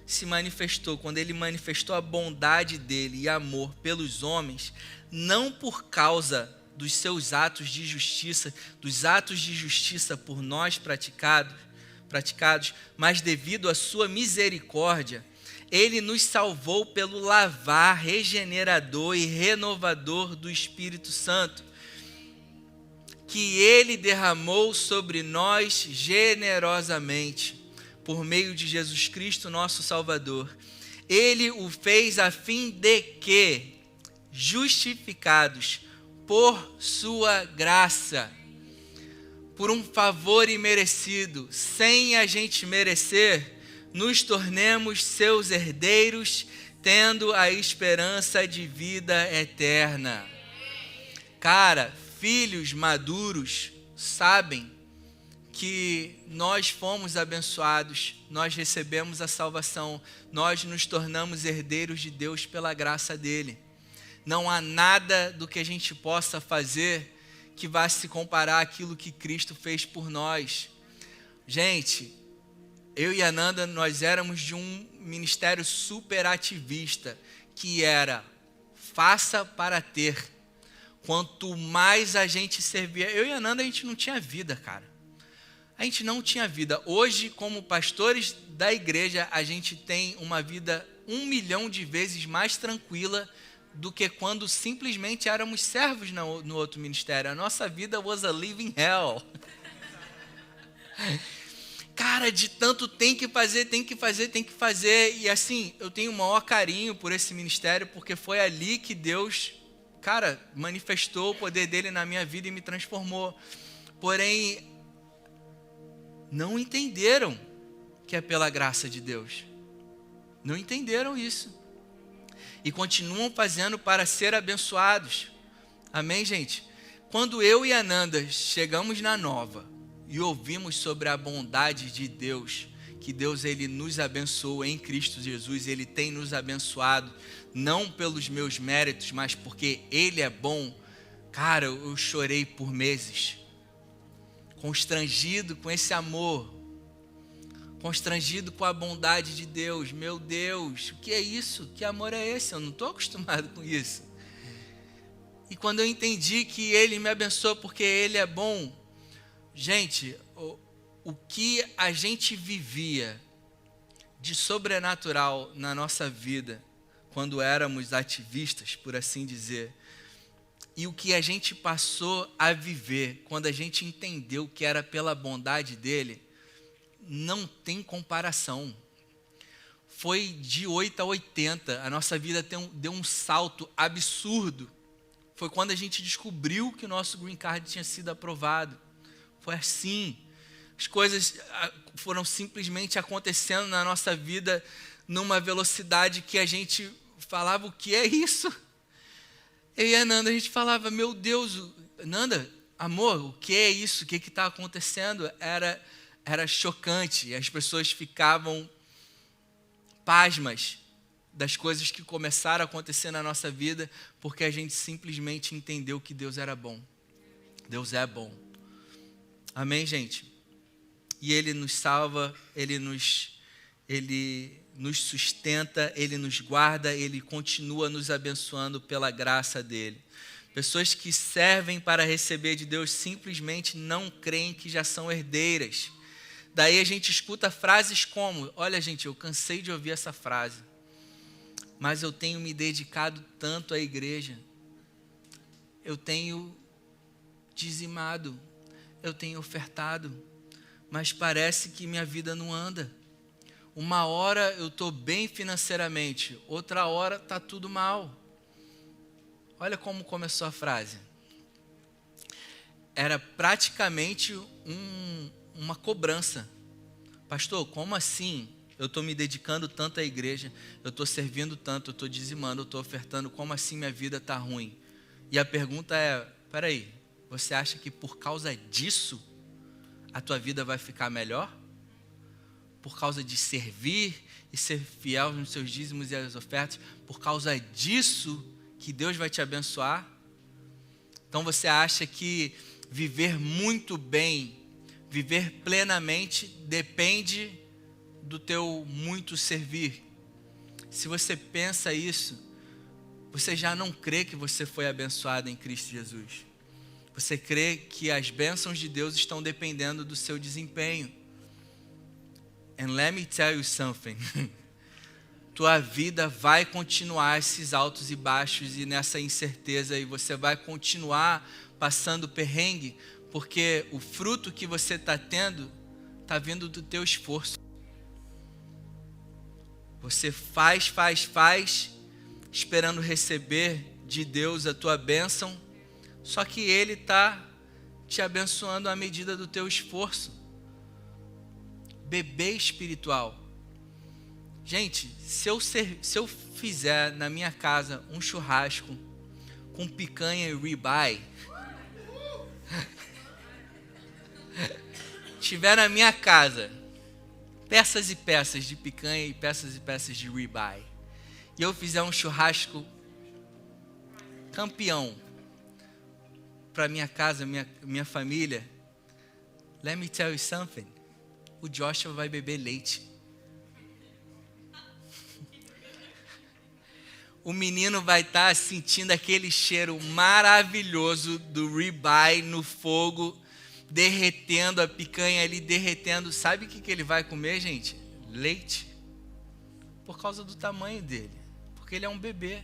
se manifestou, quando ele manifestou a bondade dele e amor pelos homens, não por causa dos seus atos de justiça, dos atos de justiça por nós praticados, mas devido à sua misericórdia, ele nos salvou pelo lavar regenerador e renovador do Espírito Santo, que ele derramou sobre nós generosamente, por meio de Jesus Cristo, nosso Salvador. Ele o fez a fim de que, justificados por sua graça, por um favor imerecido, sem a gente merecer, nos tornemos seus herdeiros, tendo a esperança de vida eterna. Cara, filhos maduros sabem que nós fomos abençoados, nós recebemos a salvação, nós nos tornamos herdeiros de Deus pela graça dele. Não há nada do que a gente possa fazer que vá se comparar àquilo que Cristo fez por nós. Gente, eu e a Nanda, nós éramos de um ministério super ativista, que era faça para ter. Quanto mais a gente servia, eu e a Nanda, a gente não tinha vida, cara. A gente não tinha vida. Hoje, como pastores da igreja, a gente tem uma vida 1 milhão de vezes mais tranquila do que quando simplesmente éramos servos no outro ministério. A nossa vida was a living hell. Cara, de tanto tem que fazer. E assim, eu tenho o maior carinho por esse ministério, porque foi ali que Deus, cara, manifestou o poder dele na minha vida e me transformou. Porém, não entenderam que é pela graça de Deus. Não entenderam isso. E continuam fazendo para ser abençoados. Amém, gente? Quando eu e a Nanda chegamos na Nova e ouvimos sobre a bondade de Deus, que Deus ele nos abençoou em Cristo Jesus, ele tem nos abençoado, não pelos meus méritos, mas porque ele é bom. Cara, eu chorei por meses, constrangido com esse amor, constrangido com a bondade de Deus. Meu Deus, o que é isso? Que amor é esse? Eu não estou acostumado com isso. E quando eu entendi que ele me abençoou porque ele é bom, gente, o que a gente vivia de sobrenatural na nossa vida, quando éramos ativistas, por assim dizer, e o que a gente passou a viver, quando a gente entendeu que era pela bondade dele, não tem comparação. Foi de 8 a 80, a nossa vida deu um salto absurdo. Foi quando a gente descobriu que o nosso green card tinha sido aprovado. Foi assim. As coisas foram simplesmente acontecendo na nossa vida numa velocidade que a gente falava, o que é isso? Eu e a Nanda, a gente falava, meu Deus, Nanda, amor, o que é isso? O que está acontecendo? Era chocante. As pessoas ficavam pasmas das coisas que começaram a acontecer na nossa vida, porque a gente simplesmente entendeu que Deus era bom. Deus é bom. Amém, gente? E Ele nos salva, Ele nos sustenta, Ele nos guarda, Ele continua nos abençoando pela graça dEle. Pessoas que servem para receber de Deus simplesmente não creem que já são herdeiras. Daí a gente escuta frases como, olha gente, eu cansei de ouvir essa frase, mas eu tenho me dedicado tanto à igreja, eu tenho dizimado, eu tenho ofertado, mas parece que minha vida não anda. Uma hora eu estou bem financeiramente, outra hora está tudo mal. Olha como começou a frase. Era praticamente uma cobrança. Pastor, como assim? Eu estou me dedicando tanto à igreja, eu estou servindo tanto, eu estou dizimando, eu estou ofertando, como assim minha vida está ruim? E a pergunta é, peraí, você acha que por causa disso a tua vida vai ficar melhor? Por causa de servir e ser fiel nos seus dízimos e as ofertas, por causa disso que Deus vai te abençoar? Então você acha que viver muito bem, viver plenamente, depende do teu muito servir? Se você pensa isso, você já não crê que você foi abençoado em Cristo Jesus. Você crê que as bênçãos de Deus estão dependendo do seu desempenho. And let me tell you something. Tua vida vai continuar esses altos e baixos e nessa incerteza, e você vai continuar passando perrengue, porque o fruto que você está tendo está vindo do teu esforço. Você faz, esperando receber de Deus a tua bênção, só que Ele está te abençoando à medida do teu esforço. Bebê espiritual. Gente, se eu fizer na minha casa um churrasco com picanha e ribeye, tiver na minha casa peças e peças de picanha e peças de ribeye, e eu fizer um churrasco campeão para minha casa, minha família, let me tell you something, o Joshua vai beber leite. O menino vai estar sentindo aquele cheiro maravilhoso do ribeye no fogo, derretendo, a picanha ali derretendo. Sabe o que ele vai comer, gente? Leite. Por causa do tamanho dele. Porque ele é um bebê.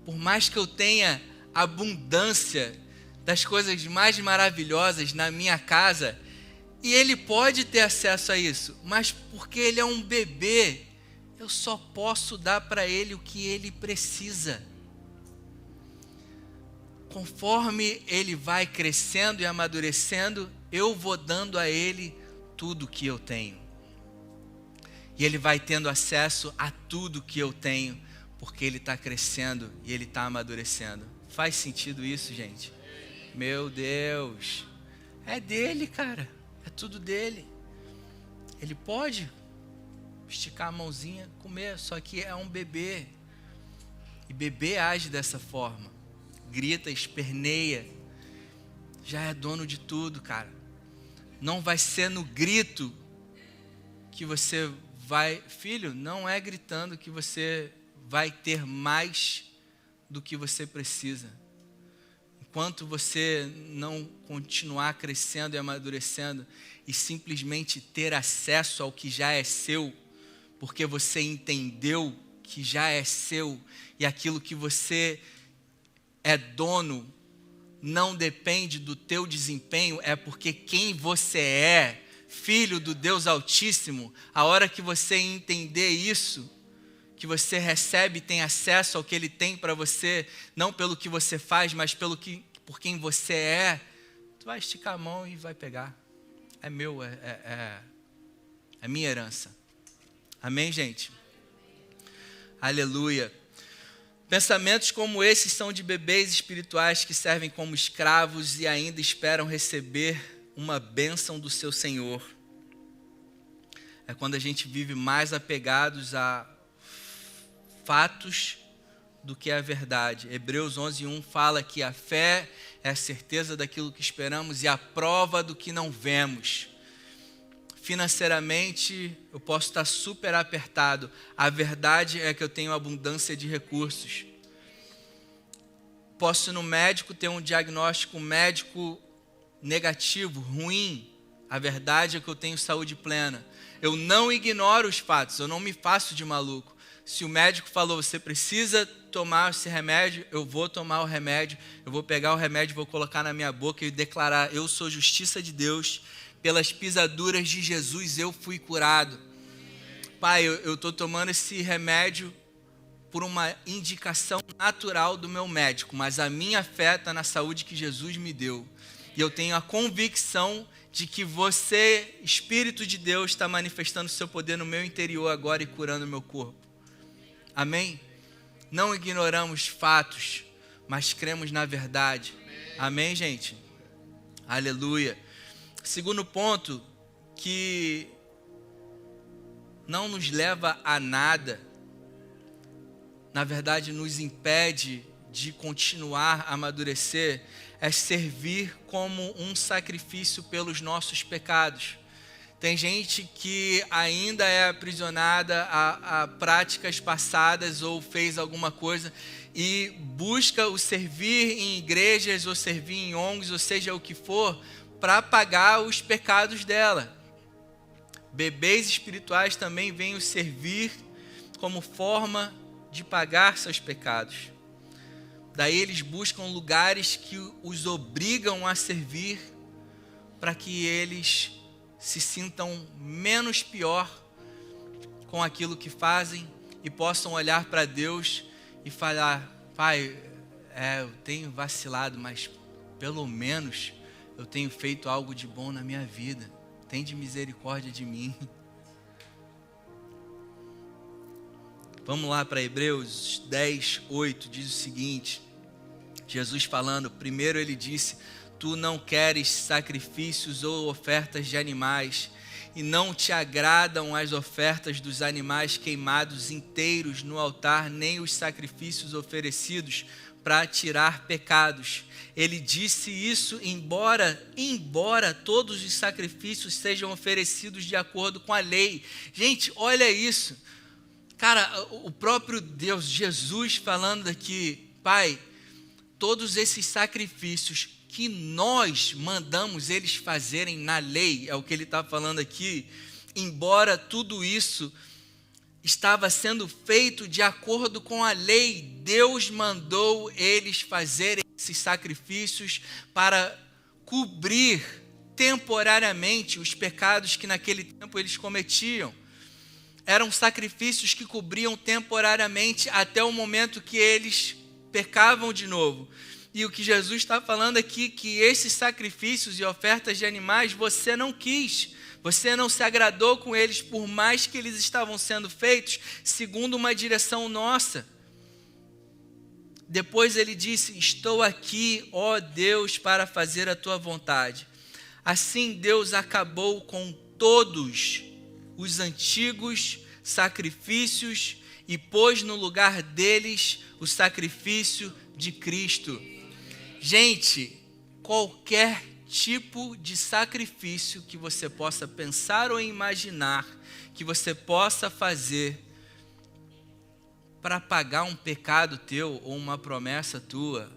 Por mais que eu tenha abundância das coisas mais maravilhosas na minha casa, e ele pode ter acesso a isso, mas porque ele é um bebê, eu só posso dar para ele o que ele precisa. Conforme ele vai crescendo e amadurecendo, eu vou dando a ele tudo que eu tenho. E ele vai tendo acesso a tudo que eu tenho, porque ele está crescendo e ele está amadurecendo. Faz sentido isso, gente? Meu Deus. É dele, cara. É tudo dele. Ele pode esticar a mãozinha, comer, só que é um bebê. E bebê age dessa forma. Grita, esperneia. Já é dono de tudo, cara. Não vai ser no grito que você vai... Filho, não é gritando que você vai ter mais do que você precisa. Enquanto você não continuar crescendo e amadurecendo e simplesmente ter acesso ao que já é seu, porque você entendeu que já é seu e aquilo que você é dono não depende do teu desempenho, é porque quem você é, filho do Deus Altíssimo, a hora que você entender isso, que você recebe e tem acesso ao que Ele tem para você, não pelo que você faz, mas por quem você é, tu vai esticar a mão e vai pegar. é meu, é minha herança. Amém, gente? Aleluia. Pensamentos como esses são de bebês espirituais que servem como escravos e ainda esperam receber uma bênção do seu Senhor. É quando a gente vive mais apegados a fatos do que a verdade. Hebreus 11:1 fala que a fé é a certeza daquilo que esperamos e a prova do que não vemos. Financeiramente, eu posso estar super apertado. A verdade é que eu tenho abundância de recursos. Posso ir no médico, ter um diagnóstico médico negativo, ruim. A verdade é que eu tenho saúde plena. Eu não ignoro os fatos, eu não me faço de maluco. Se o médico falou, você precisa tomar esse remédio, eu vou tomar o remédio, eu vou pegar o remédio, vou colocar na minha boca e declarar, eu sou justiça de Deus. Pelas pisaduras de Jesus eu fui curado. Pai, eu estou tomando esse remédio por uma indicação natural do meu médico, mas a minha fé está na saúde que Jesus me deu. E eu tenho a convicção de que você, Espírito de Deus, está manifestando o seu poder no meu interior agora e curando o meu corpo. Amém? Não ignoramos fatos, mas cremos na verdade. Amém, gente? Aleluia. Segundo ponto, que não nos leva a nada, na verdade nos impede de continuar a amadurecer, é servir como um sacrifício pelos nossos pecados. Tem gente que ainda é aprisionada a práticas passadas ou fez alguma coisa e busca o servir em igrejas ou servir em ONGs, ou seja o que for, para pagar os pecados dela. Bebês espirituais também vêm o servir como forma de pagar seus pecados. Daí eles buscam lugares que os obrigam a servir para que eles se sintam menos pior com aquilo que fazem e possam olhar para Deus e falar, Pai, eu tenho vacilado, mas pelo menos eu tenho feito algo de bom na minha vida. Tende misericórdia de mim. Vamos lá para Hebreus 10:8, diz o seguinte, Jesus falando, primeiro ele disse, tu não queres sacrifícios ou ofertas de animais, e não te agradam as ofertas dos animais queimados inteiros no altar, nem os sacrifícios oferecidos para tirar pecados. Ele disse isso embora todos os sacrifícios sejam oferecidos de acordo com a lei. Gente, olha isso. Cara, o próprio Deus, Jesus falando aqui, Pai, todos esses sacrifícios que nós mandamos eles fazerem na lei, é o que ele está falando aqui, embora tudo isso estava sendo feito de acordo com a lei, Deus mandou eles fazerem esses sacrifícios para cobrir temporariamente os pecados que naquele tempo eles cometiam. Eram sacrifícios que cobriam temporariamente até o momento que eles pecavam de novo. E o que Jesus está falando aqui, que esses sacrifícios e ofertas de animais você não quis, você não se agradou com eles, por mais que eles estavam sendo feitos segundo uma direção nossa. Depois ele disse, estou aqui, ó Deus, para fazer a tua vontade. Assim Deus acabou com todos os antigos sacrifícios e pôs no lugar deles o sacrifício de Cristo. Gente, qualquer tipo de sacrifício que você possa pensar ou imaginar, que você possa fazer para pagar um pecado teu ou uma promessa tua,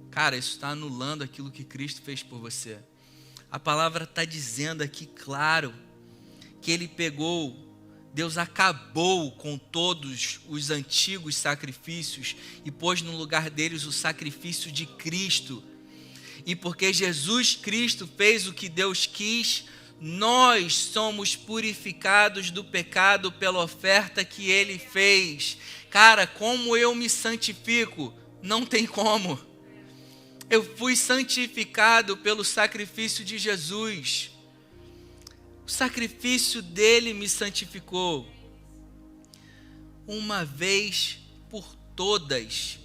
cara, isso está anulando aquilo que Cristo fez por você. A palavra está dizendo aqui, claro, que ele pegou, Deus acabou com todos os antigos sacrifícios e pôs no lugar deles o sacrifício de Cristo. E porque Jesus Cristo fez o que Deus quis, nós somos purificados do pecado pela oferta que Ele fez. Cara, como eu me santifico? Não tem como. Eu fui santificado pelo sacrifício de Jesus. sacrifício dele me santificou. Uma vez por todas,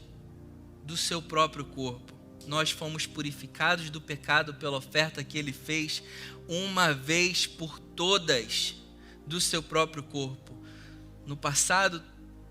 do seu próprio corpo. Nós fomos purificados do pecado pela oferta que ele fez uma vez por todas, do seu próprio corpo. No passado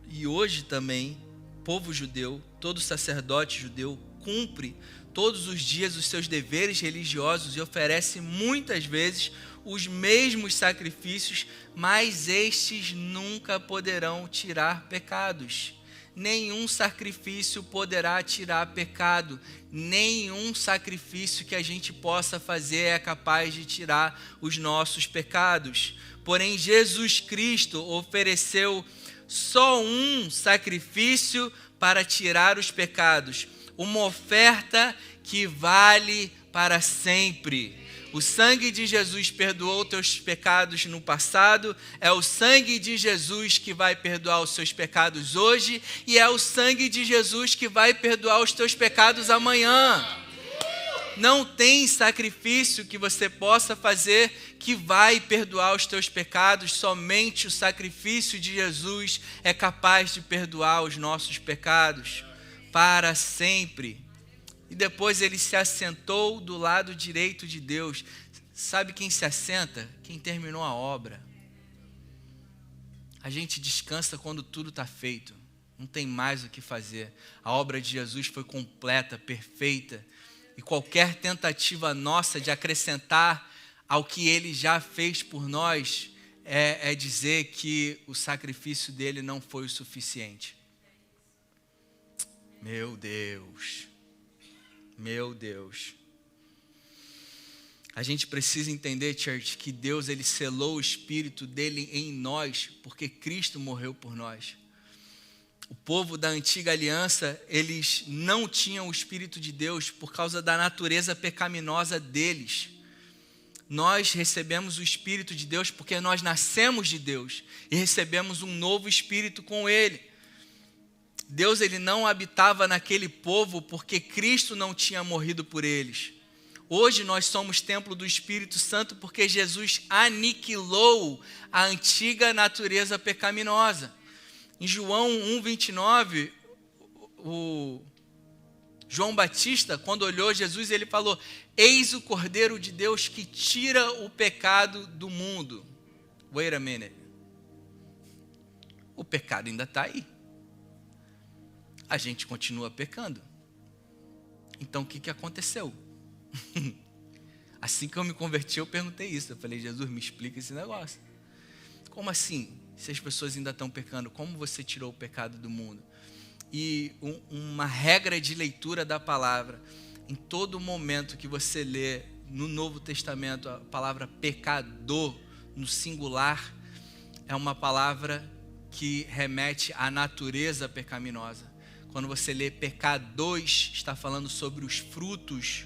e hoje também, povo judeu, todo sacerdote judeu cumpre todos os dias os seus deveres religiosos e oferece muitas vezes os mesmos sacrifícios, mas estes nunca poderão tirar pecados. Nenhum sacrifício poderá tirar pecado. Nenhum sacrifício que a gente possa fazer é capaz de tirar os nossos pecados. Porém, Jesus Cristo ofereceu só um sacrifício para tirar os pecados. Uma oferta que vale para sempre. O sangue de Jesus perdoou teus pecados no passado, é o sangue de Jesus que vai perdoar os seus pecados hoje, e é o sangue de Jesus que vai perdoar os teus pecados amanhã. Não tem sacrifício que você possa fazer que vai perdoar os teus pecados, somente o sacrifício de Jesus é capaz de perdoar os nossos pecados para sempre. E depois ele se assentou do lado direito de Deus. Sabe quem se assenta? Quem terminou a obra. A gente descansa quando tudo está feito. Não tem mais o que fazer. A obra de Jesus foi completa, perfeita. E qualquer tentativa nossa de acrescentar ao que ele já fez por nós é dizer que o sacrifício dele não foi o suficiente. Meu Deus. Meu Deus. A gente precisa entender, church, que Deus ele selou o Espírito dele em nós, porque Cristo morreu por nós. O povo da antiga aliança, eles não tinham o Espírito de Deus por causa da natureza pecaminosa deles. Nós recebemos o Espírito de Deus porque nós nascemos de Deus e recebemos um novo Espírito com ele. Deus ele não habitava naquele povo porque Cristo não tinha morrido por eles. Hoje nós somos templo do Espírito Santo porque Jesus aniquilou a antiga natureza pecaminosa. Em João 1,29, o João Batista, quando olhou Jesus, ele falou: eis o Cordeiro de Deus que tira o pecado do mundo. Wait a minute. O pecado ainda está aí. A gente continua pecando. Então o que aconteceu? Assim que eu me converti, eu perguntei isso. Eu falei: Jesus, me explica esse negócio. Como assim? Se as pessoas ainda estão pecando, como você tirou o pecado do mundo? E uma regra de leitura da palavra: em todo momento que você lê no Novo Testamento a palavra pecador no singular, é uma palavra que remete à natureza pecaminosa. Quando você lê pecadores, está falando sobre os frutos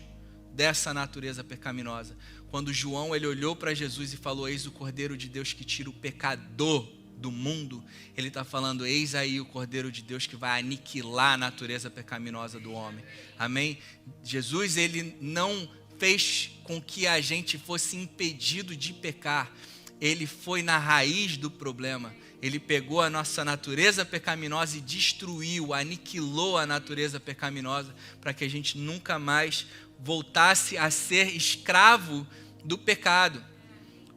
dessa natureza pecaminosa. Quando João ele olhou para Jesus e falou: eis o Cordeiro de Deus que tira o pecador do mundo, ele está falando: eis aí o Cordeiro de Deus que vai aniquilar a natureza pecaminosa do homem. Amém? Jesus ele não fez com que a gente fosse impedido de pecar. Ele foi na raiz do problema. Ele pegou a nossa natureza pecaminosa e destruiu, aniquilou a natureza pecaminosa para que a gente nunca mais voltasse a ser escravo do pecado.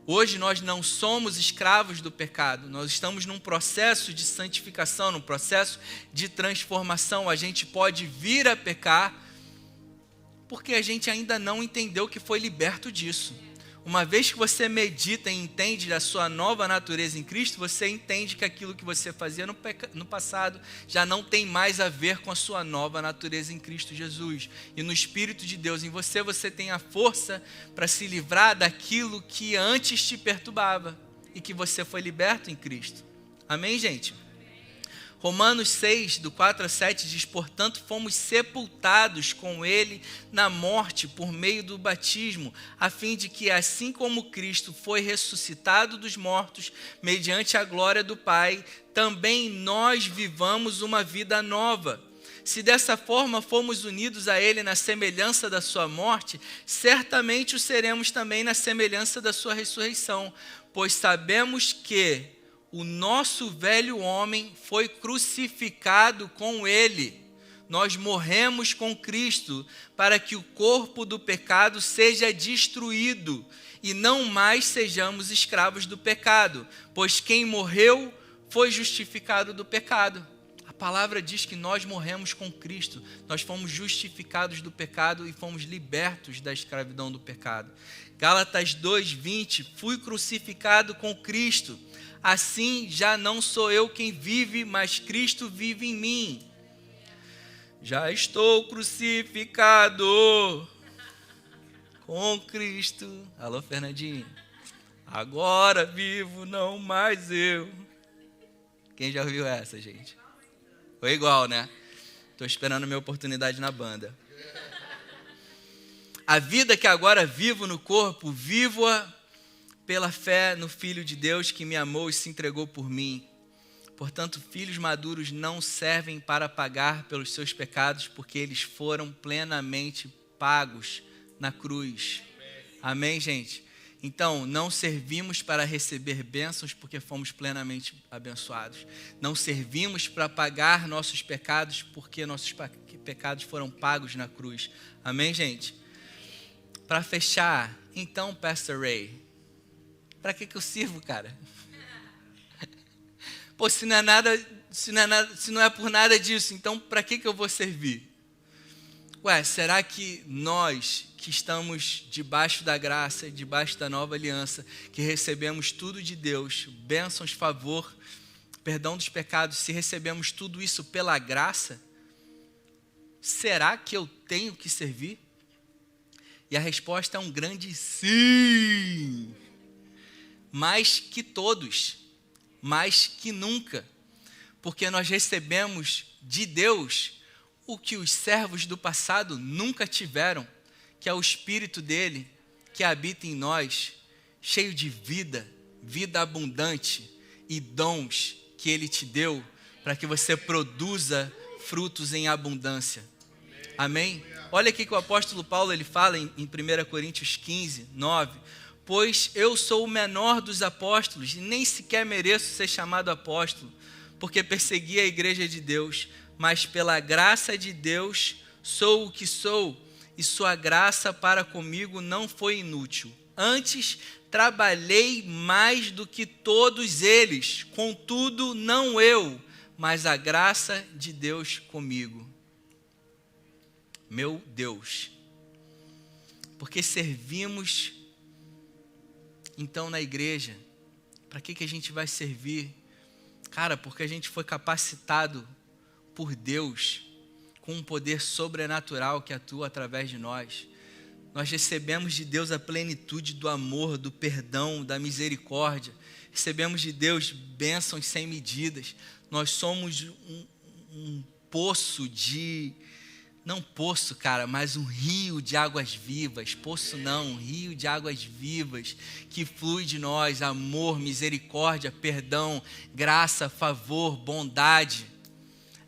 Hoje nós não somos escravos do pecado. Nós estamos num processo de santificação, num processo de transformação. A gente pode vir a pecar porque a gente ainda não entendeu que foi liberto disso. Uma vez que você medita e entende da sua nova natureza em Cristo, você entende que aquilo que você fazia no passado já não tem mais a ver com a sua nova natureza em Cristo Jesus. E no Espírito de Deus em você, você tem a força para se livrar daquilo que antes te perturbava e que você foi liberto em Cristo. Amém, gente? Romanos 6, do 4 a 7 diz: portanto, fomos sepultados com ele na morte por meio do batismo, a fim de que, assim como Cristo foi ressuscitado dos mortos, mediante a glória do Pai, também nós vivamos uma vida nova. Se dessa forma fomos unidos a ele na semelhança da sua morte, certamente o seremos também na semelhança da sua ressurreição, pois sabemos que o nosso velho homem foi crucificado com ele. Nós morremos com Cristo para que o corpo do pecado seja destruído e não mais sejamos escravos do pecado, pois quem morreu foi justificado do pecado. A palavra diz que nós morremos com Cristo, nós fomos justificados do pecado e fomos libertos da escravidão do pecado. Gálatas 2:20, fui crucificado com Cristo, assim já não sou eu quem vive, mas Cristo vive em mim. Já estou crucificado com Cristo. Alô, Fernandinho. Agora vivo, não mais eu. Quem já ouviu essa, gente? Foi igual, né? Estou esperando a minha oportunidade na banda. A vida que agora vivo no corpo, vivo-a pela fé no Filho de Deus que me amou e se entregou por mim. Portanto, filhos maduros não servem para pagar pelos seus pecados, porque eles foram plenamente pagos na cruz. Amém, gente? Então, não servimos para receber bênçãos, porque fomos plenamente abençoados. Não servimos para pagar nossos pecados, porque nossos pecados foram pagos na cruz. Amém, gente? Para fechar, então, Pastor Ray, para que eu sirvo, cara? Pô, se não é por nada disso, então para que eu vou servir? Ué, será que nós que estamos debaixo da graça, debaixo da nova aliança, que recebemos tudo de Deus, bênçãos, favor, perdão dos pecados, se recebemos tudo isso pela graça, será que eu tenho que servir? E a resposta é um grande sim. Mais que todos, mais que nunca, porque nós recebemos de Deus o que os servos do passado nunca tiveram, que é o Espírito dele, que habita em nós, cheio de vida, vida abundante e dons que ele te deu para que você produza frutos em abundância. Amém? Olha aqui que o apóstolo Paulo ele fala em 1 Coríntios 15, 9. Pois eu sou o menor dos apóstolos e nem sequer mereço ser chamado apóstolo, porque persegui a igreja de Deus, mas pela graça de Deus sou o que sou, e sua graça para comigo não foi inútil. Antes, trabalhei mais do que todos eles, contudo, não eu, mas a graça de Deus comigo. Meu Deus, porque servimos então na igreja. Para que a gente vai servir? Cara, porque a gente foi capacitado por Deus com um poder sobrenatural que atua através de nós. Nós recebemos de Deus a plenitude do amor, do perdão, da misericórdia. Recebemos de Deus bênçãos sem medidas. Nós somos um poço de... Não poço, cara, mas um rio de águas vivas. Poço não, um rio de águas vivas que flui de nós. Amor, misericórdia, perdão, graça, favor, bondade.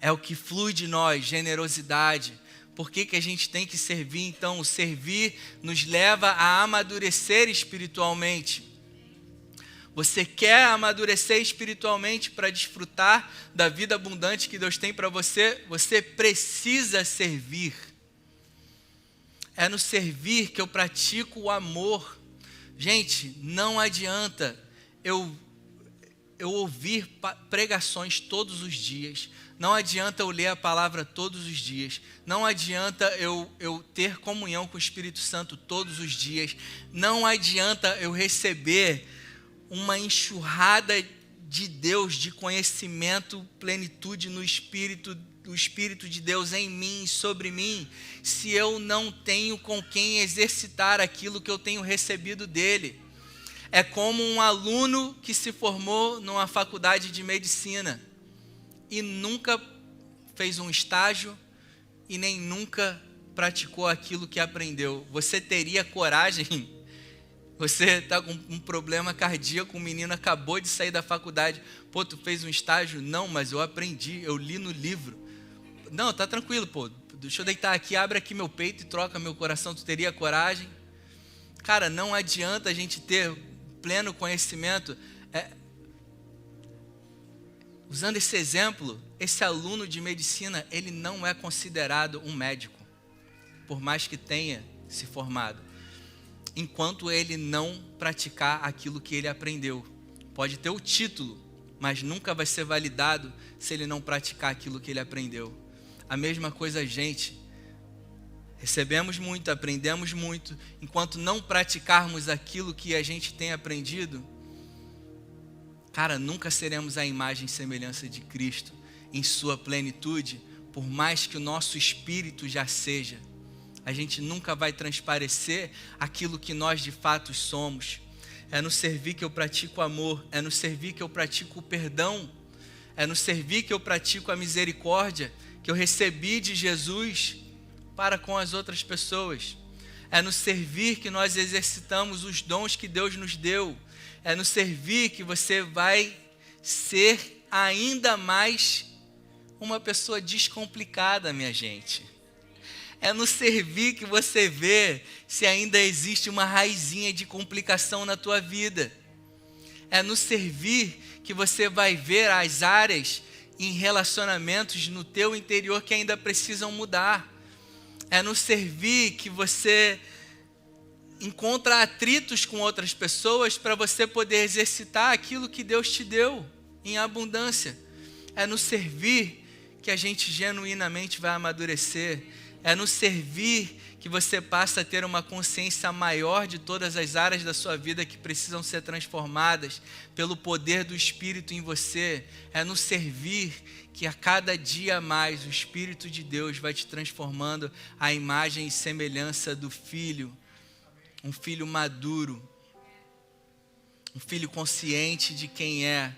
É o que flui de nós, generosidade. Por que a gente tem que servir? Então, o servir nos leva a amadurecer espiritualmente. Você quer amadurecer espiritualmente para desfrutar da vida abundante que Deus tem para você? Você precisa servir. É no servir que eu pratico o amor. Gente, não adianta eu ouvir pregações todos os dias. Não adianta eu ler a palavra todos os dias. Não adianta eu ter comunhão com o Espírito Santo todos os dias. Não adianta eu receber uma enxurrada de Deus, de conhecimento, plenitude no Espírito, o Espírito de Deus em mim, sobre mim, se eu não tenho com quem exercitar aquilo que eu tenho recebido dele. É como um aluno que se formou numa faculdade de medicina e nunca fez um estágio e nem nunca praticou aquilo que aprendeu. Você teria coragem? Você está com um problema cardíaco, um menino acabou de sair da faculdade. Pô, tu fez um estágio? Não, mas eu aprendi, eu li no livro. Não, tá tranquilo, pô. Deixa eu deitar aqui, abre aqui meu peito e troca meu coração. Tu teria coragem? Cara, não adianta a gente ter pleno conhecimento. Usando esse exemplo, esse aluno de medicina, ele não é considerado um médico, por mais que tenha se formado, enquanto ele não praticar aquilo que ele aprendeu. Pode ter o título, mas nunca vai ser validado se ele não praticar aquilo que ele aprendeu. A mesma coisa a gente. Recebemos muito, aprendemos muito, enquanto não praticarmos aquilo que a gente tem aprendido, cara, nunca seremos a imagem e semelhança de Cristo em sua plenitude, por mais que o nosso espírito já seja. A gente nunca vai transparecer aquilo que nós de fato somos. É no servir que eu pratico o amor, é no servir que eu pratico o perdão, é no servir que eu pratico a misericórdia que eu recebi de Jesus para com as outras pessoas. É no servir que nós exercitamos os dons que Deus nos deu. É no servir que você vai ser ainda mais uma pessoa descomplicada, minha gente. É no servir que você vê se ainda existe uma raizinha de complicação na tua vida. É no servir que você vai ver as áreas em relacionamentos no teu interior que ainda precisam mudar. É no servir que você encontra atritos com outras pessoas para você poder exercitar aquilo que Deus te deu em abundância. É no servir que a gente genuinamente vai amadurecer. É no servir que você passa a ter uma consciência maior de todas as áreas da sua vida que precisam ser transformadas pelo poder do Espírito em você. É no servir que a cada dia mais o Espírito de Deus vai te transformando à imagem e semelhança do Filho. Um filho maduro, um filho consciente de quem é,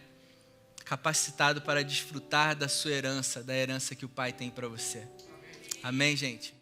capacitado para desfrutar da sua herança, da herança que o Pai tem para você. Amém, gente?